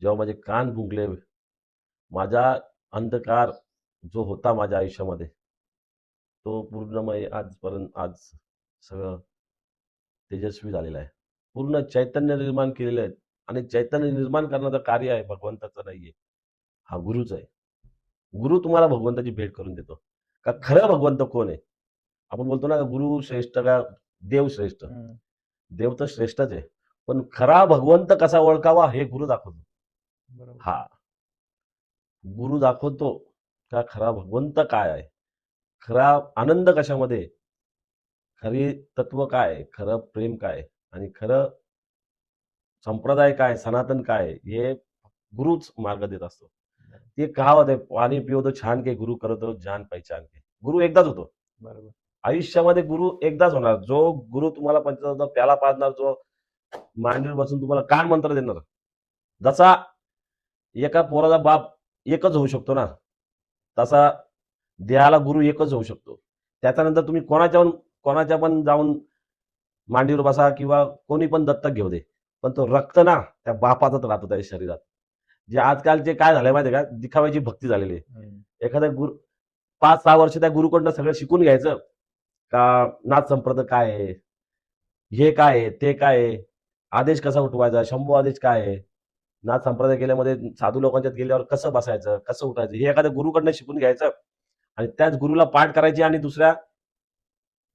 जेव्हा माझे कान फुंकले, माझा अंधकार जो होता माझ्या आयुष्यामध्ये, तो पूर्णमय आजपर्यंत आज सगळं तेजस्वी झालेला आहे. पूर्ण चैतन्य निर्माण केलेलं आहे. आणि चैतन्य निर्माण करण्याचं कार्य आहे भगवंताचं नाहीये, हा गुरुच आहे. गुरु तुम्हाला भगवंताची भेट करून देतो. का खरं भगवंत कोण आहे? आपण बोलतो ना, गुरु श्रेष्ठ का देव श्रेष्ठ. देव तर श्रेष्ठच आहे, पण खरा भगवंत कसा ओळखावा हे गुरु दाखवतो.
बरोबर.
हा, गुरु दाखवतो का खरा भगवंत काय आहे, खरा आनंद कशामध्ये, खरी तत्व काय, खरं प्रेम काय, आणि खरं संप्रदाय काय, सनातन काय, हे गुरुच मार्ग देत असतो. ते कहावत आहे, पाणी पिओ तो छान के, गुरु करो तो जान पहचान के. गुरु एकदाच होतो.
बरोबर.
आयुष्यामध्ये गुरु एकदाच होणार. जो गुरु तुम्हाला पंचतत्वाचा प्याला पाजणार, जो मांडीवर बसून तुम्हाला कान मंत्र देणार. जसा एका पोराचा बाप एकच होऊ शकतो ना, तसा देहाला गुरु एकच होऊ शकतो. त्याच्यानंतर तुम्ही कोणाच्या पण जाऊन मांडीवर बसा किंवा कोणी पण दत्तक घेऊ दे. पण तो रक्त ना त्या बापाचाच राहतो त्या शरीरात. जे आजकालचे काय झालंय माहिती आहे का? दिखाव्याची भक्ती झालेली आहे.
हं.
एखादा गुरु 5-6 वर्ष त्या गुरुकडनं सगळं शिकून घ्यायचं, का नाथ संप्रदाय काय आहे? हे काय आहे? ते काय आहे? आदेश कसा उठवायचा? शंभू आदेश काय आहे? नाथ संप्रदाय केल्यामध्ये साधू लोकांच्यात गेल्यावर कसं बसायचं? कसं उठायचं? हे एखाद्या गुरुकडनं शिकून घ्यायचं आणि त्याच गुरुला पाठ करायची आणि दुसऱ्या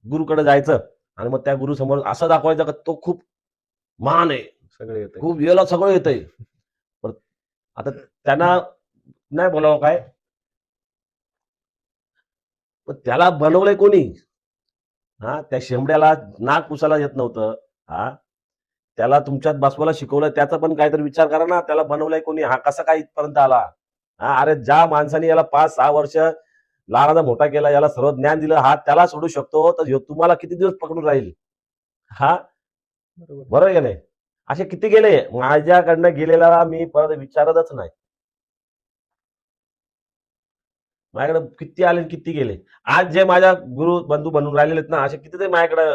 गुरुकडे जायचं आणि मग त्या गुरुसमोर असं दाखवायचं का तो खूप महान आहे,
सगळं येतंय.
खूप याला सगळं येतंय. पण आता त्यांना नाही बोलावं काय, पण त्याला बनवलंय कोणी? हा, त्या शेंबड्याला नाक पुसायला येत नव्हतं. हा, त्याला तुमच्यात बसवायला शिकवलं, त्याचा पण काहीतरी विचार करा ना. त्याला बनवलंय कोणी? हा कसा काय इथपर्यंत आला? हा, अरे ज्या माणसाने याला 5-6 वर्ष लहानाचा मोठा केला, याला सर्व ज्ञान दिलं, हा त्याला सोडू शकतो, तर ह्यो तुम्हाला किती दिवस पकडून राहील? हा,
बरोबर.
बरोबर आहे का नाही? असे किती गेले? माझ्याकडनं गेलेला मी परत विचारतच नाही. माझ्याकडे किती आले आणि किती गेले. आज जे माझ्या गुरु बंधू बनून राहिलेले आहेत ना, असे कितीतरी माझ्याकडे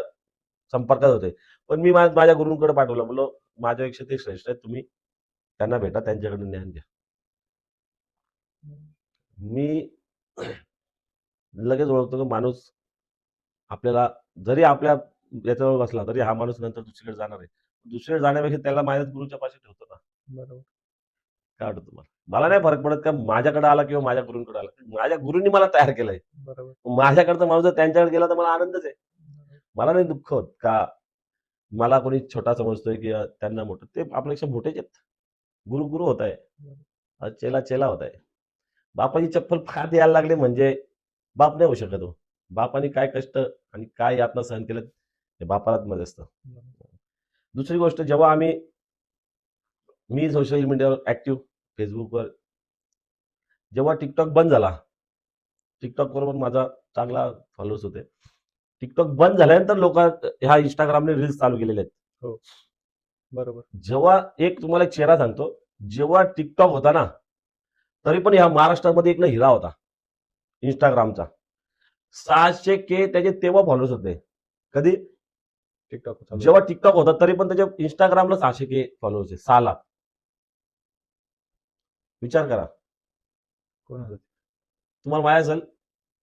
संपर्कात होते. पण मी माझ्या गुरूंकडे पाठवलं. म्हणलो माझ्यापेक्षा ते श्रेष्ठ आहेत. तुम्ही त्यांना भेटा, त्यांच्याकडून ज्ञान घ्या. मी लगेच ओळखतो की माणूस आपल्याला जरी आपल्या याच्यावर बसला, तरी हा माणूस नंतर दुसरीकडे जाणार आहे. दुसरीकडे जाण्यापेक्षा त्याला माझ्याच गुरूच्या पाशी ठेवतो ना.
बरोबर.
काय वाटतं तुम्हाला? मला नाही फरक पडत का माझ्याकडे आला किंवा माझ्या गुरूंकडे आला. माझ्या गुरूंनी मला तयार केलंय.
बरोबर.
माझ्याकडचा माणूस जर त्यांच्याकडे गेला तर मला आनंदच आहे. मला नाही दुःख होत का मला कोणी छोटा समजतोय किंवा त्यांना मोठं. ते आपल्यापेक्षा मोठेच आहेत. गुरु गुरु होत आहे. चेला चेला होत आहे. बापाची चप्पल फाट यायला लागली म्हणजे बाप नाही होऊ शकत हो. बापाने काय कष्ट आणि काय यातना सहन केलं ते बापालाच माहित असतं. दुसरी गोष्ट, जेव्हा मी सोशल मीडियावर ऍक्टिव्ह, फेसबुकवर, जेव्हा टिकटॉक बंद झाला, टिकटॉक बरोबर माझा चांगला फॉलोअर्स होते. टिकटॉक बंद झाल्यानंतर लोक ह्या इंस्टाग्रामने रील्स चालू केलेले आहेत.
हो. बरोबर.
जेव्हा एक तुम्हाला एक चेहरा सांगतो, जेव्हा टिकटॉक होता ना, तरी पण ह्या महाराष्ट्रामध्ये एक ना हिरा होता इंस्टाग्रामचा. 600K त्याचे तेव्हा फॉलोअर्स होते. कधी?
TikTok चालू
जेव्हा टिकटॉक होता तरी पण त्याच्या इंस्टाग्रामला 600K फॉलोअर्स आहे. 6 लाख. विचार करा.
कोण होतं?
तुम्हाला माहिती असेल,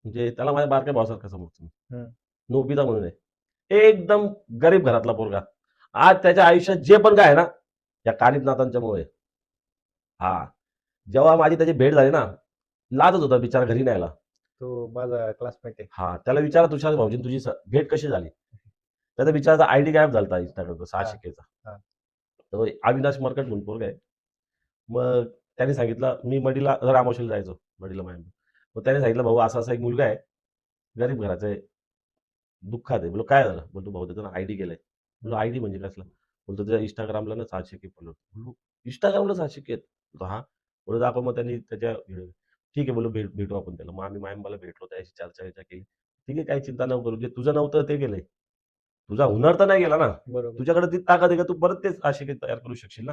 म्हणजे त्याला माझ्या बारक्या भावासारखा समजतो मी.
हं.
नोबिता म्हणून आहे. एकदम गरीब घरातला पोरगा. आज त्याच्या आयुष्यात जे पण काय आहे ना, या कानिफ नाथांच्यामुळे. हा, जेव्हा माझी त्याची भेट झाली ना, लाजच होता बिचारा घरी न्यायला.
तो माझा क्लासमेट आहे.
हा, त्याला विचारा तुषार भाऊजी तुझी भेट कशी झाली? त्याचा बिचाराचा आयडी गायब झालता इंस्टाग्रामचा 600Kचा.
हां.
तर अविनाश मरकट म्हणून पोरगा आहे. मग त्याने सांगितलं, मी मडीला रामोशीला जायचो मडीला माझ्या. मग त्याने सांगितलं, भाऊ असा असा एक मुलगा आहे, गरीब घराचा आहे, दुःखात आहे. बोलो काय झालं? बोलतो भाऊ त्याचं आयडी गेलाय. बोलो आयडी म्हणजे कसला? बोलतो त्याच्या इंस्टाग्रामला ना 700K फॉलोअर. बोललो इंस्टाग्रामला 700K आहेत? बोलतो हा. बोलतो दाखव. मग त्यांनी त्याच्या ठीक आहे बोललो, भेटू आपण त्याला. मग आम्ही मायंबाला भेटलो, त्याची चर्चा केली. ठीक आहे, काही चिंता नको करू. जे तुझं नव्हतं ते गेलंय. तुझा हुनर तर नाही गेला ना.
बरोबर.
तुझ्याकडे ती ताकद आहे का तू परत तेच 600K तयार करू शकशील ना.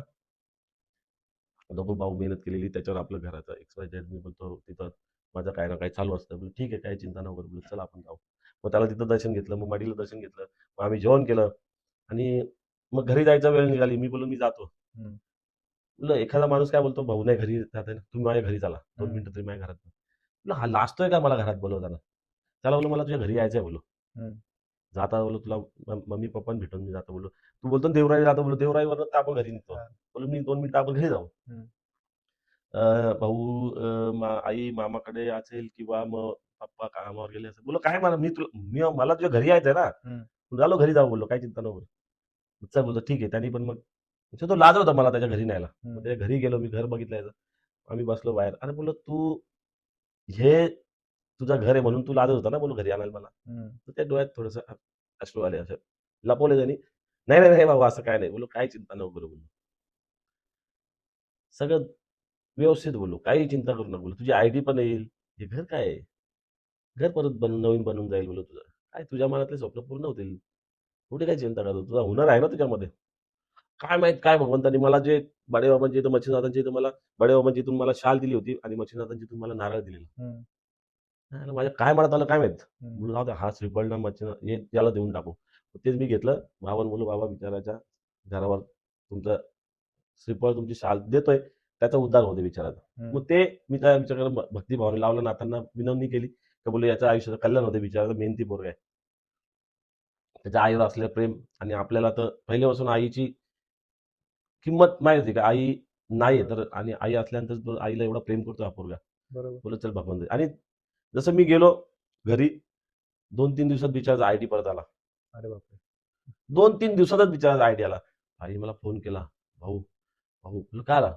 नको भाऊ, मेहनत केलेली त्याच्यावर आपलं घराचं XYZ. मी बोलतो तिथं माझं काही ना काही चालू असतं. बोललो ठीक आहे, काही चिंता नको करू. बोललो चला आपण जाऊ. मग त्याला तिथं दर्शन घेतलं, मग मडीला दर्शन घेतलं. मग आम्ही जेवण केलं आणि मग घरी जायचा वेळ निघाली. मी बोललो मी जातो.
हं.
म्हणलं एखादा माणूस काय बोलतो, भाऊ नाही घरी जात आहे ना, तुम्ही माझ्या घरी चला 2
हं.
मिनिटं तरी माझ्या घरात. म्हणलं हा लाजतोय का मला घरात बोलवताना? त्याला बोललो मला तुझ्या घरी यायचंय बोललो.
हं.
जाता बोललो तुला मम्मी पप्पांना भेटून मी जातो बोललो. तू बोलतो ना देवराई जातो बोललो, देवराईवरनं तर आपण घरी निघतो.
हां.
बोललो मी 2 मिनिटं आपण घरी जाऊ.
हं.
भाऊ, आई मामाकडे असेल किंवा मग पप्पा कामावर गेले असेल. बोललो काय मला मला तुझ्या घरी यायचंय ना.
हं.
झालो घरी जाऊ बोललो, काही चिंता नको करू. चल बोलतो ठीक आहे. त्यांनी पण मग म्हणजे तो लाजत होता मला त्याच्या घरी न्यायला.
हं.
मग त्याच्या घरी गेलो, मी घर बघितलं याचं. आम्ही बसलो बाहेर. अरे बोललो तू हे तुझं घर आहे म्हणून तू लाजत होता ना बोललो घरी आणायला मला.
हं.
तर त्या डोळ्यात थोडंसं अश्रू आले असे. लपवले त्यांनी. नाही, नाही, नाही बाबा असं काय नाही. बोललो काही चिंता नको करू बोललो. सगळं व्यवस्थित बोललो. काही चिंता करू नको बोललो. तुझी आयडी पण येईल. हे घर काय आहे? घर परत नवीन बनून जाईल बोललो तुझं. काय तुझ्या मनातले स्वप्न पूर्ण होतील. कुठे काय चिंता करतो? तुझा हुनर आहे ना तुझ्यामध्ये. काय माहित काय भगवंतानी मला जे बडेबाबांच्या इथं मच्छिंद्रनाथांच्या इथं मला बडेबाबांच्या इथून मला शाल दिली होती आणि मच्छिंद्रनाथांच्या इथून मला नारळ दिलेला.
हं,
त्याला माझ्या काय मनात आलं काय माहित.
हं.
म्हणलं जाऊ दे हा श्रीफळ मच्छिंद्र हे याला देऊन टाकू. तेच मी घेतलं. बाबांना बोललो, "बाबा बिचाराच्या घरावर तुमचं श्रीफळ तुमची शाल देतोय, त्याचा उद्धार होऊ दे बिचाराचा."
हं.
मग ते मी त्या बिचाराकडे भक्तिभावाने लावलं. नाथांना विनवणी केली, की बोललो याच्या आयुष्याचं कल्याण होते बिचाराचा मेहनती पोरगा आहे. त्याच्या आईवर असलेलं प्रेम आणि आपल्याला तर पहिल्यापासून आईची किंमत माहिती होती का आई नाहीये तर आणि आई असल्यानंतर तो आईला एवढा प्रेम करतो हा पोरगा.
बरोबर.
बोललो चल भगवंत आणि जसं मी गेलो घरी 2-3 दिवसात बिचाराचा आयडी परत आला.
अरे बापरे!
2-3 दिवसातच बिचाराचा आयडी आला. आईने मला फोन केला, "भाऊ, भाऊ." म्हणलं "काय आला?"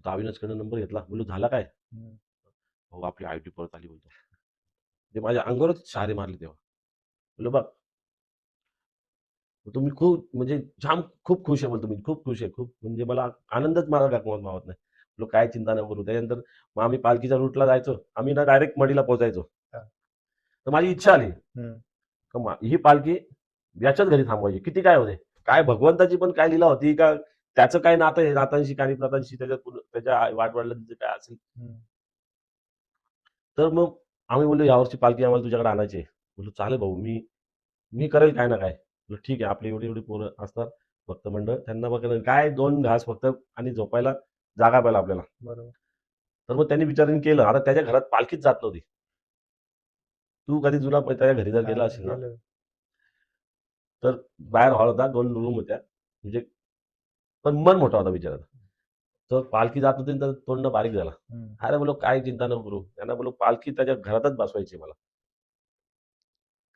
तर अविनाशकडनं नंबर घेतला. बोललो "झाला काय?"
हं.
"भाऊ आपली आयडी परत आली." बोलतो. ते माझ्या अंगावरच शहारे मारले तेव्हा. म्हणलं "बघ, तुम्ही खूप म्हणजे जाम खूप खुश आहे बोलतो मी. खूप खुश आहे. खूप म्हणजे मला आनंदच मला गगमात मावत नाही." म्हटलं "काय चिंता नको करू." त्याच्यानंतर मग आम्ही पालखीच्या रूटला जायचो. आम्ही ना डायरेक्ट मढीला पोहोचायचो.
हां.
तर माझी इच्छा आली,
हं.
का ही पालखी याच्याच घरी थांबवायची. किती काय होते. काय भगवंताची पण काय लीला होती का त्याचं काय नातं आहे नातांशी, कानिफनाथांशी त्याच्या वाटवडिलांचं काय असेल.
हं.
तर मग आम्ही बोललो, "यावर्षी पालखी आम्हाला तुझ्याकडे आणायची आहे." बोललो, "चालेल भाऊ, मी मी करेल काय ना काय." म्हटलं, "ठीक आहे, आपली एवढी-एवढी पोरं असतात, भक्त मंडळ, त्यांना बघायला काय 2 घास फक्त आणि झोपायला जागा पाहिजे आपल्याला."
बरोबर.
तर मग त्यांनी विचाराने केलं. आता त्याच्या घरात पालखीच जात नव्हती. तू कधी जुना त्याच्या घरी जर गेला
हां,
असेल ना,
गेलं.
तर बाहेर हॉल होता, 2 रूम होत्या. म्हणजे पण मन मोठा होता बिचाराचा. तर पालखी जात होती तर तोंड बारीक झाला.
हं.
अरे बोललो, "काही चिंता नको करू." त्यांना बोललो, "पालखी त्याच्या घरातच बसवायची मला."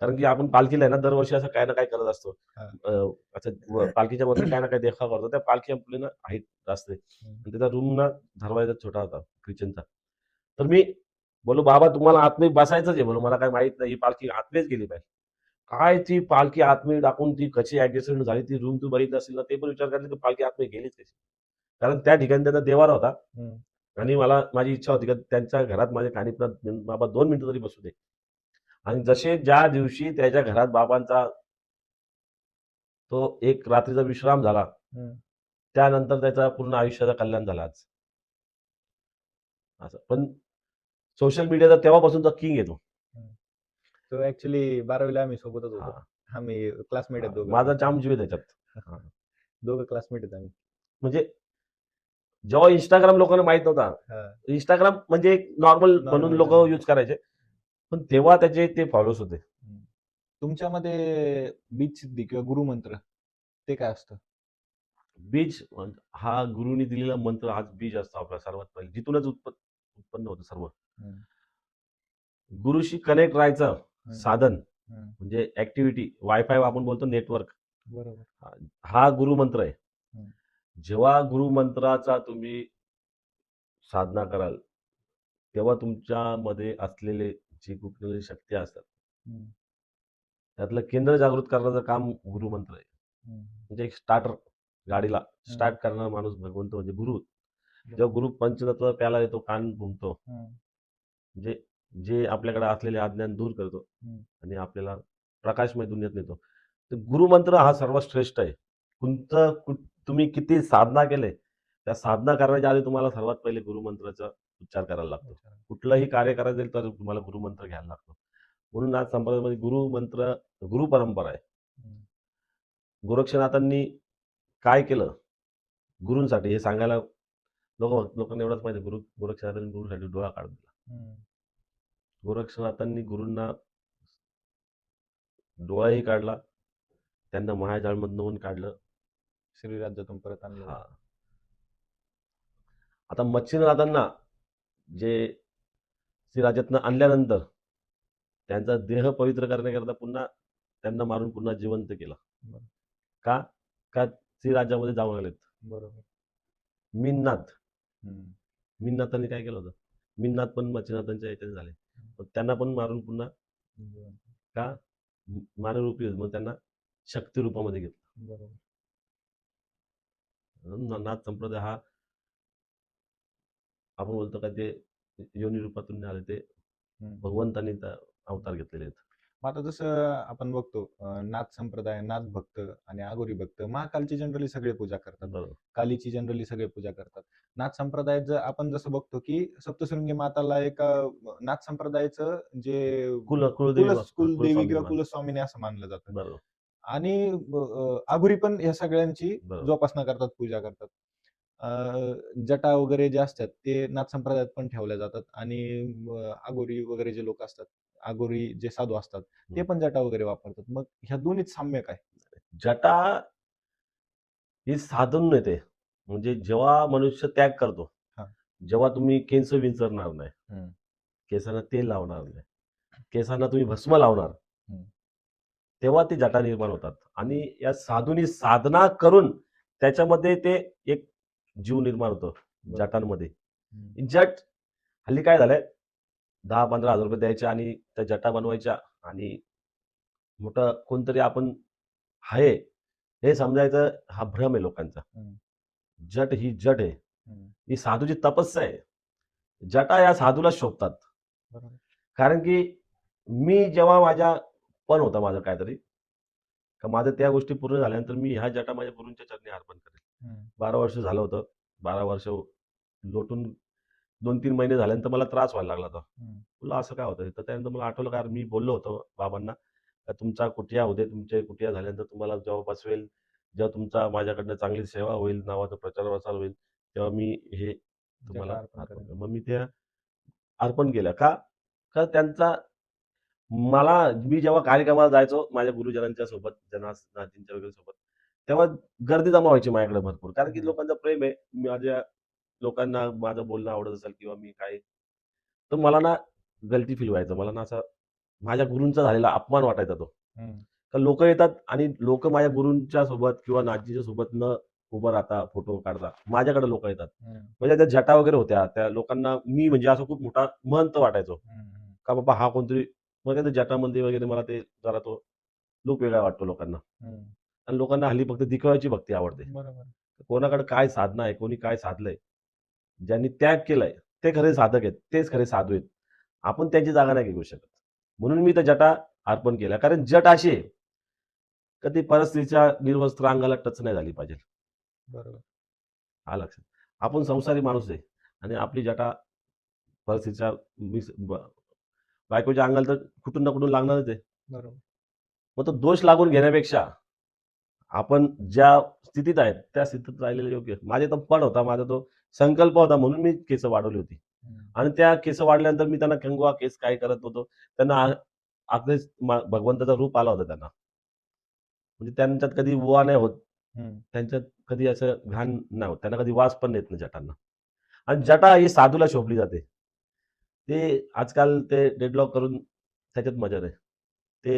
कारण की आपण पालखीला आहे ना दरवर्षी असं काही ना काही करत असतो.
हां.
अ, असं पालखीच्या वरती काही ना काही देखावा करतो. त्या पालखी आपली ना हाईट जास्त आहे.
हं.
आणि त्याचा रूम ना ठरवायचा छोटा होता किचनचा. तर मी बोललो, "बाबा तुम्हाला आतमध्ये बसायचंच आहे." बोललो, "मला काही माहीत नाही. ही पालखी आतमध्येच गेली पाहिजे." काय ती पालखी आतमध्ये टाकून ती कशी ॲडजस्टमेंट झाली ती रूम तू बघितली असेल ना, ते पण विचार करायचा की पालखी आतमध्ये गेलीच कशी? कारण त्या ठिकाणी त्याचा देव्हारा होता
हं.
आणि मला माझी इच्छा होती की त्यांच्या घरात माझे कानिफनाथ बाबा 2 मिनिटं तरी बसू दे. आणि जसे ज्या दिवशी त्याच्या घरात बाबांचा तो एक रात्रीचा विश्राम झाला,
हं.
त्यानंतर त्याचा पूर्ण आयुष्याचा कल्याण झाला आज. असं. पण सोशल मीडियाचा तेव्हापासूनचा किंग आहे तो.
हं. तो ॲक्चुअली 12वी आम्ही सोबतच होतो.
हां,
आम्ही क्लासमेट आहेत
हां.
दोघं पण.
माझा जाम जीव आहे त्याच्यात. हां.
दोघं क्लासमेट आहेत आम्ही.
म्हणजे जेव्हा Instagram लोकांना माहीत नव्हता.
हां.
Instagram म्हणजे एक नॉर्मल म्हणून
नॉर्मल
लोकं यूज करायचे. पण तेव्हा त्याचे ते फॉलोअर्स होते.
हं. तुमच्यामध्ये बीज सिद्धी किंवा गुरुमंत्र ते काय असतं?
बीज हा गुरुनी दिलेला मंत्र हाच बीज असतो आपला सर्वात पहिले. जिथूनच उत्पन्न होतं सर्व.
हं.
गुरुशी कनेक्ट राहायचं
हं.
साधन
हं.
म्हणजे ॲक्टिव्हिटी, वायफाय आपण बोलतो नेटवर्क.
बरोबर.
हा गुरुमंत्र आहे.
हं.
जेव्हा गुरुमंत्राचा तुम्ही साधना कराल, तेव्हा तुमच्यामध्ये असलेले जी गुप्त शक्ती असतात,
हं.
त्यातलं केंद्र जागृत करण्याचं काम गुरुमंत्र आहे.
हं.
म्हणजे एक स्टार्टर गाडीला
हं.
स्टार्ट करणारा माणूस भगवंत म्हणजे गुरु.
बरं.
जेव्हा गुरु पंचतत्व प्याला येतो, कान भुंकतो,
हं.
म्हणजे जे आपल्याकडे असलेले अज्ञान दूर करतो
हं.
आणि आपल्याला प्रकाशमय दुनियेत नेतो. तर गुरुमंत्र हा सर्वात श्रेष्ठ आहे. तुमचं तुम्ही किती साधना केले, त्या साधना करण्याच्या आधी तुम्हाला सर्वात पहिले गुरुमंत्राचा उच्चार करायला लागतो.
अच्छा.
कुठलंही कार्य करायचं असेल तर तुम्हाला गुरुमंत्र घ्यायला लागतो. म्हणून आज संप्रदायामध्ये गुरुमंत्र गुरु परंपरा आहे.
हं.
गोरक्षनाथांनी काय केलं गुरूंसाठी हे सांगायला लोकांना एवढंच माहिती आहे, गोरक्षनाथांनी गुरुसाठी डोळा काढून दिला.
हं.
गोरक्षनाथांनी गुरूंना डोळाही काढला, त्यांना मायाजाळमधून काढलं.
श्रीराज्यातून परत आणलं.
हां. आता मच्छिंद्रनाथांना जे श्रीराज्यातनं आणल्यानंतर त्यांचा देह पवित्र करण्याकरता पुन्हा त्यांना मारून पुन्हा जिवंत केलं.
बरं.
का? का श्रीराज्यामध्ये जाऊन आलेत.
बरोबर.
मिननाथ.
हं.
मिननाथांनी काय केलं होतं? मिननाथ पण मच्छिंद्रनाथांच्या ह्याच्याने झाले. पण त्यांना पण मारून पुन्हा
हं.
का? मानवरूपी होते. मग त्यांना शक्ती रूपामध्ये घेतलं.
बरोबर.
म्हणून नाथ संप्रदाय हा आपण बोलतो का ते योनी रूपातून आले ते
हं.
भगवंतांनी त्या अवतार घेतलेले आहेत.
मग आता जसं आपण बघतो नाथ संप्रदाय, नाथ भक्त आणि आगोरी भक्त महाकालची जनरली सगळे पूजा करतात.
बरोबर.
कालीची जनरली सगळे पूजा करतात. नाथ संप्रदायात जर आपण जसं बघतो, की सप्तशृंगी माताला एका नाथ संप्रदायाचं जे
कुलदेवी
कुलदेवी
कुलस्वामी
किंवा कुलस्वामिनी असं मानलं जातं.
बरोबर,
आणि आगोरी पण ह्या सगळ्यांची
बरोबर.
जोपासना करतात, पूजा करतात. अ, जटा वगैरे जे असतात ते नाथ संप्रदायात पण ठेवल्या जातात आणि आगोरी वगैरे जे लोक असतात, आगोरी जे साधू असतात, ते पण जटा वगैरे वापरतात. मग ह्या दोन्हीत साम्य काय?
जटा ही साधून येते. म्हणजे जेव्हा मनुष्य त्याग करतो,
हां.
जेव्हा तुम्ही केस विंचरणार नाही,
हं,
केसांना तेल लावणार नाही, केसांना तुम्ही भस्म लावणार,
हं,
तेव्हा ते जटा निर्माण होतात. आणि या साधूनी साधना करून त्याच्यामध्ये ते एक जीव निर्माण होतो
बरोबर.
जटांमध्ये.
हं,
जट हल्ली काय झालंय, 10-15,000 द्यायचे आणि त्या जटा बनवायच्या आणि मोठं कोणतरी आपण आहे हे समजायचं, हा भ्रम आहे लोकांचा.
हं,
जट ही जट आहे.
हं.
ही साधूची तपस्या आहे. जटा या साधूला शोभतात.
बरोबर.
कारण की मी जेव्हा पण होता माझं काहीतरी, तर माझं त्या गोष्टी पूर्ण झाल्यानंतर मी ह्या जटा माझ्या गुरूंच्या चरणी अर्पण करेल.
हं,
12 वर्ष झालं होतं. 12 वर्ष लोटून 2-3 महिने झाल्यानंतर मला त्रास व्हायला लागला होता.
हं,
म्हटलं असं काय होतंय? तर त्यानंतर मला आठवलं, कारण मी बोललो होतो बाबांना, का तुमचा कुटिया होऊ दे. तुमचे कुटिया झाल्यानंतर तुम्हाला जेव्हा बसवेल, जेव्हा तुमचा माझ्याकडनं चांगली सेवा होईल, नावाचा प्रचार-प्रसार होईल, तेव्हा मी हे तुम्हाला
जटा अर्पण
अर्पण
करेन.
करेन. मग मी त्या अर्पण केल्या. का? का त्यांचा मला मी जेव्हा कार्यक्रमाला जायचो माझ्या गुरुजनांच्या सोबत, नाथजींच्या वगैरे सोबत, तेव्हा गर्दी जमा व्हायची माझ्याकडे भरपूर. कारण की
हं,
लोकांचं प्रेम आहे. माझ्या लोकांना माझं बोलणं आवडत असेल किंवा मी काय, तर मला ना गिल्टी फील व्हायचं. मला ना असं माझ्या गुरूंचा झालेला अपमान वाटायचा तो.
हं,
तर लोकं येतात आणि लोकं माझ्या गुरूंच्या सोबत किंवा नाथजीच्या सोबत न उभं राहता, फोटो काढता. माझ्याकडे लोकं येतात.
हं,
म्हणजे त्या जटा वगैरे होत्या. त्या लोकांना मी म्हणजे असं खूप मोठा महंत वाटायचो.
हं, हं,
का बाबा हा कोणतरी, मग त्या जटामध्ये वगैरे मला ते जरा तो लूक वेगळा वाटतो लोकांना.
हं.
आणि लोकांना हल्ली फक्त दिखाव्याची भक्ती आवडते.
बरोबर.
कोणाकडे काय साधना आहे, कोणी काय साधलंय, ज्यांनी त्याग केलाय, ते खरे साधक आहेत. तेच खरे साधू आहेत. आपण त्यांची जागा नाही घेऊ शकत. म्हणून मी त्या जटा अर्पण केल्या. कारण जट अशी आहे, का ती परिस्थितीच्या निर्वस्त्र अंगाला टच नाही झाली पाहिजे.
बरोबर.
आलं लक्षात. आपण संसारी माणूस आहे आणि आपली जटा परिस्थितीच्या बायकोच्या अंगाला तर कुठून ना कुठून लागणारच आहे.
बरोबर.
मग तो दोष लागून घेण्यापेक्षा आपण ज्या स्थितीत आहेत, त्या स्थितीत राहिलेलं योग्य. माझे तर पण होता, माझा तो संकल्प होता म्हणून मी केस वाढवली होती.
हं,
आणि त्या केस वाढल्यानंतर मी त्यांना कंगवा केस काय करत होतो. त्यांना अगदीच भगवंताचं रूप आला होता त्यांना. म्हणजे त्यांच्यात कधी बुवा नाही होत.
हं.
त्यांच्यात कधी असं घाण नाही होत. त्यांना कधी वास पण येत नाही जटांना. आणि जटा ही साधूला शोभली जाते. ते आजकाल ते डेडलॉक करून त्याच्यात मजा नाही. ते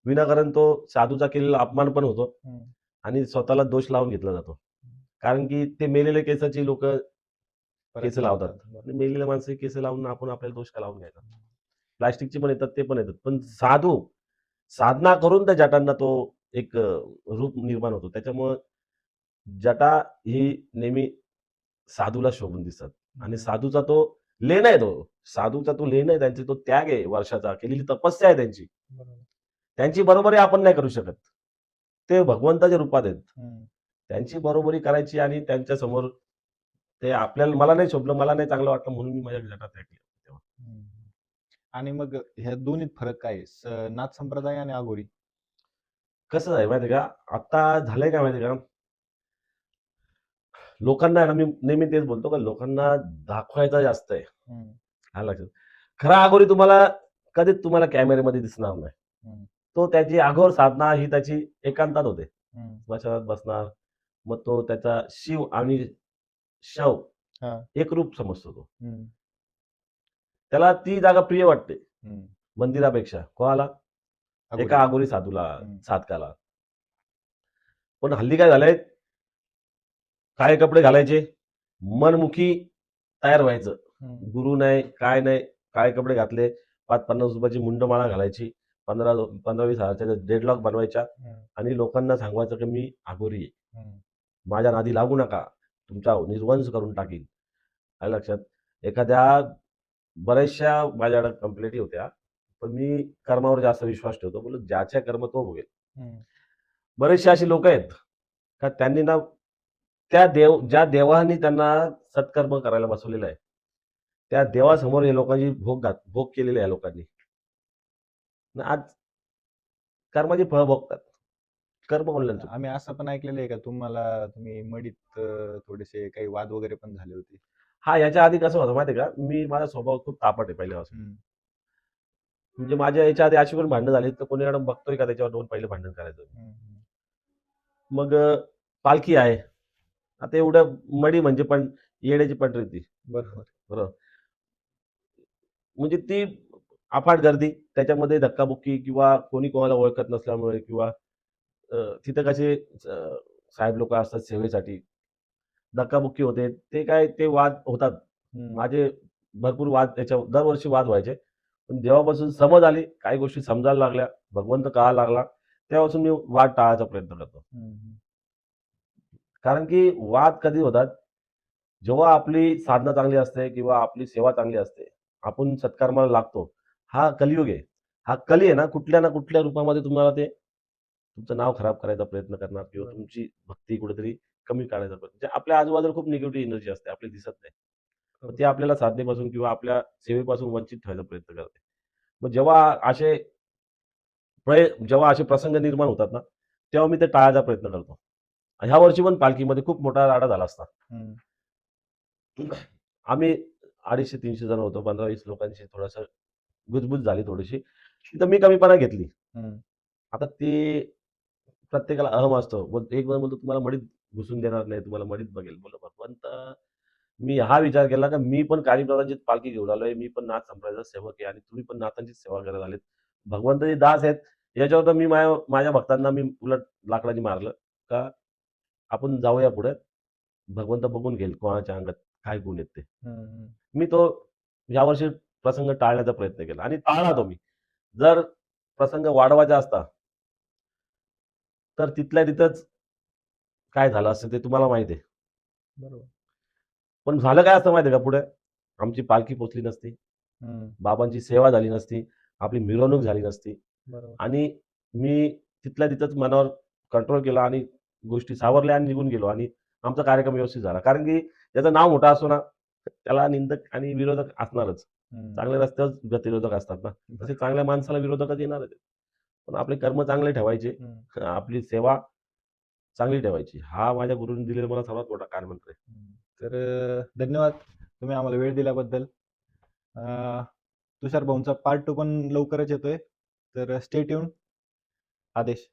विनाकारण तो साधूचा केलेला अपमान पण होतो
हं.
आणि स्वतःला दोष लावून घेतला जातो. कारण की ते मेलेल्या केसाची लोकं
परत
केस लावतात.
लावतात. बरोबर.
आणि मेलेल्या माणसाची केस लावून आपण आपल्याला दोष का लावून घ्यायचा? प्लास्टिकचे पण येतात, ते पण येतात. पण साधू साधना करून त्या जटांना तो एक रूप निर्माण होतो. त्याच्यामुळं जटा ही नेहमी साधूला शोभून दिसतात. आणि
हं.
साधूचा तो लेणं आहे तो. साधूचा तो लेणं आहे, त्यांचा तो त्याग आहे वर्षाचा, केलेली तपस्या आहे त्यांची.
बरोबर.
त्यांची बरोबरी आपण नाही करू शकत. ते भगवंताच्या रूपात आहेत.
हं,
त्यांची बरोबरी करायची आणि त्यांच्यासमोर ते आपल्याला, मला नाही शोभलं, मला नाही चांगलं वाटलं म्हणून मी माझ्या जटा त्यागल्या तेव्हा.
हं. आणि मग ह्या दोन्हीत फरक काय आहे? नाथ संप्रदाय आणि आगोरी?
कसं आहे माहिती आहे का? आता झालंय काय माहिती आहे का? लोकांना आहे ना, मी नेहमी तेच बोलतो, का लोकांना दाखवायचा जास्त आहे.
हं,
आलं लक्षात. खरा अघोरी तुम्हाला कधीच तुम्हाला कॅमेऱ्यामध्ये दिसणार नाही.
हं,
तो त्याची अघोर साधना ही त्याची एकांतात होते.
हं.
स्मशानात बसणार. मग तो त्याचा शिव आणि शव
हां.
एकरूप समजतो तो.
हं,
त्याला ती जागा प्रिय वाटते
हं.
मंदिरापेक्षा. कोणाला?
अगोरी.
एका अघोरी साधूला,
हं,
साधकाला. पण हल्ली काय झालंय, काळे कपडे घालायचे, मनमुखी तयार व्हायचं.
हं,
गुरु नाही, काय नाही. काळे कपडे घातले, ₹5-50 मुंडमाळा घालायची, 15-20 हजारच्या डेडलॉक बनवायच्या
हं,
आणि लोकांना सांगवायचं की मी अघोरी आहे.
हं,
माझ्या नादी लागू नका. तुमचा निर्वंश करून टाकीन. आलं लक्षात. एखाद्या बऱ्याचशा माझ्याकडे कंप्लेंटी होत्या. पण मी कर्मावर जास्त विश्वास ठेवतो. बोललो ज्याच्या कर्म तो भोगेल.
हं.
बरेचसे अशी लोक आहेत का त्यांनी ना ज्या देवाने त्यांना सत्कर्म करायला बसवलेलं आहे, त्या देवासमोर हे लोकांची भोग केलेले आहे या लोकांनी. आणि आज कर्माची फळं भोगतात. कर्म म्हणलं
आम्ही असं पण ऐकलेलं आहे का तुम्ही मडीत थोडेसे काही वाद वगैरे पण झाले होते.
हा, याच्या आधी कसं होतं माहिती आहे का, माझा स्वभाव खूप तापट आहे पहिल्यापासून.
हं.
म्हणजे माझ्या याच्या आधी अशी पण भांडणं झाली तर कोणी मॅडम बघतोय का त्याच्यावर 2 पहिले भांडण करायचं.
हं, हं.
मग पालखी आहे. आता एवढं मडी म्हणजे पण येण्याची पंढरी ती.
बरोबर.
बरोबर. म्हणजे ती अफाट गर्दी, त्याच्यामध्ये धक्काबुक्की किंवा कोणी कोणाला ओळखत नसल्यामुळे किंवा तिथं कसे साहेब लोकं असतात सेवेसाठी. धक्काबुक्की होते. ते काय ते वाद होतात.
हं.
माझे भरपूर वाद त्याच्यावर दरवर्षी वाद व्हायचे. पण जेव्हापासून समज आली, काही गोष्टी समजायला लागल्या, भगवंत कळायला लागला, तेव्हापासून मी वाद टाळायचा प्रयत्न करतो.
हं, हं.
कारण की वाद कधी होतात, जेव्हा आपली साधना चांगली असते किंवा आपली सेवा चांगली असते, आपण सत्कर्माला लागतो. हा कलियुग आहे. हा कली आहे ना कुठल्या रूपामध्ये तुम्हाला ते तुमचं नाव खराब करायचा प्रयत्न करणार किंवा
बरोबर.
तुमची भक्ती कुठेतरी कमी काढायचा प्रयत्न. म्हणजे आपल्या आजूबाजूला खूप निगेटिव्ह एनर्जी असते, आपल्याला दिसत नाही. मग ते आपल्याला साधनेपासून किंवा आपल्या सेवेपासून वंचित ठेवायचा प्रयत्न करते. मग जेव्हा असे प्रसंग निर्माण होतात ना, तेव्हा मी ते टाळायचा प्रयत्न करतो. ह्या वर्षी पण पालखीमध्ये खूप मोठा राडा झाला असता.
हं.
आम्ही 250-300 जण होतो. 15-20 लोकांची थोडंसं गुजबुज झाली थोडीशी. तिथं मी कमीपणा घेतली.
हं.
आता ते प्रत्येकाला अहम असतो. एक जण बोलतो, "तुम्हाला मडीत घुसून देणार नाही, तुम्हाला मडीत बघेल." म्हणलं, "भगवंत, मी हा विचार केला का मी पण कालीप्रभूंचीच पालखी घेऊन आलोय. मी पण नाथ संप्रदायाचा सेवक आहे आणि तुम्ही पण नाथांचीच सेवा करायला आलेत. भगवंताचे दास आहेत. याच्यावर तर मी माझ्या भक्तांना मी उलट लाकडाने मारलं का आपण जाऊया पुढे. भगवंत बघून घेईल कोणाच्या अंगात काय गुण आहेत ते."
हं, हं.
मी तो यावर्षी प्रसंग टाळण्याचा प्रयत्न केला आणि टाळला तो मी. जर प्रसंग वाढवायचा असता, तर तिथल्या तिथंच काय झालं असतं ते तुम्हाला माहिती आहे.
बरोबर.
पण झालं काय असतं माहिती आहे का पुढे? आमची पालखी पोहोचली नसती.
हं.
बाबांची सेवा झाली नसती. आपली मिरवणूक झाली नसती.
बरोबर.
आणि मी तिथल्या तिथंच मनावर कंट्रोल केला आणि गोष्टी सावरल्या आणि निघून गेलो आणि आमचा कार्यक्रम व्यवस्थित झाला. कारण की ज्याचं नाव मोठं असो ना, त्याला निंदक आणि विरोधक असणारच.
हं.
चांगल्या रस्त्यावर गतिरोधक असतात ना, तसे चांगल्या माणसाला विरोधकच येणारच आहेत. पण आपले कर्म चांगले ठेवायचे,
हं.
आपली सेवा चांगली ठेवायची. हा माझ्या गुरूंनी दिलेला मला सर्वात मोठा कानमंत्र आहे.
हं. तर धन्यवाद तुम्ही आम्हाला वेळ दिल्याबद्दल. अ, तुषार भाऊंचा पार्ट 2 पण लवकरच येतोय. तर स्टे ट्यून. आदेश.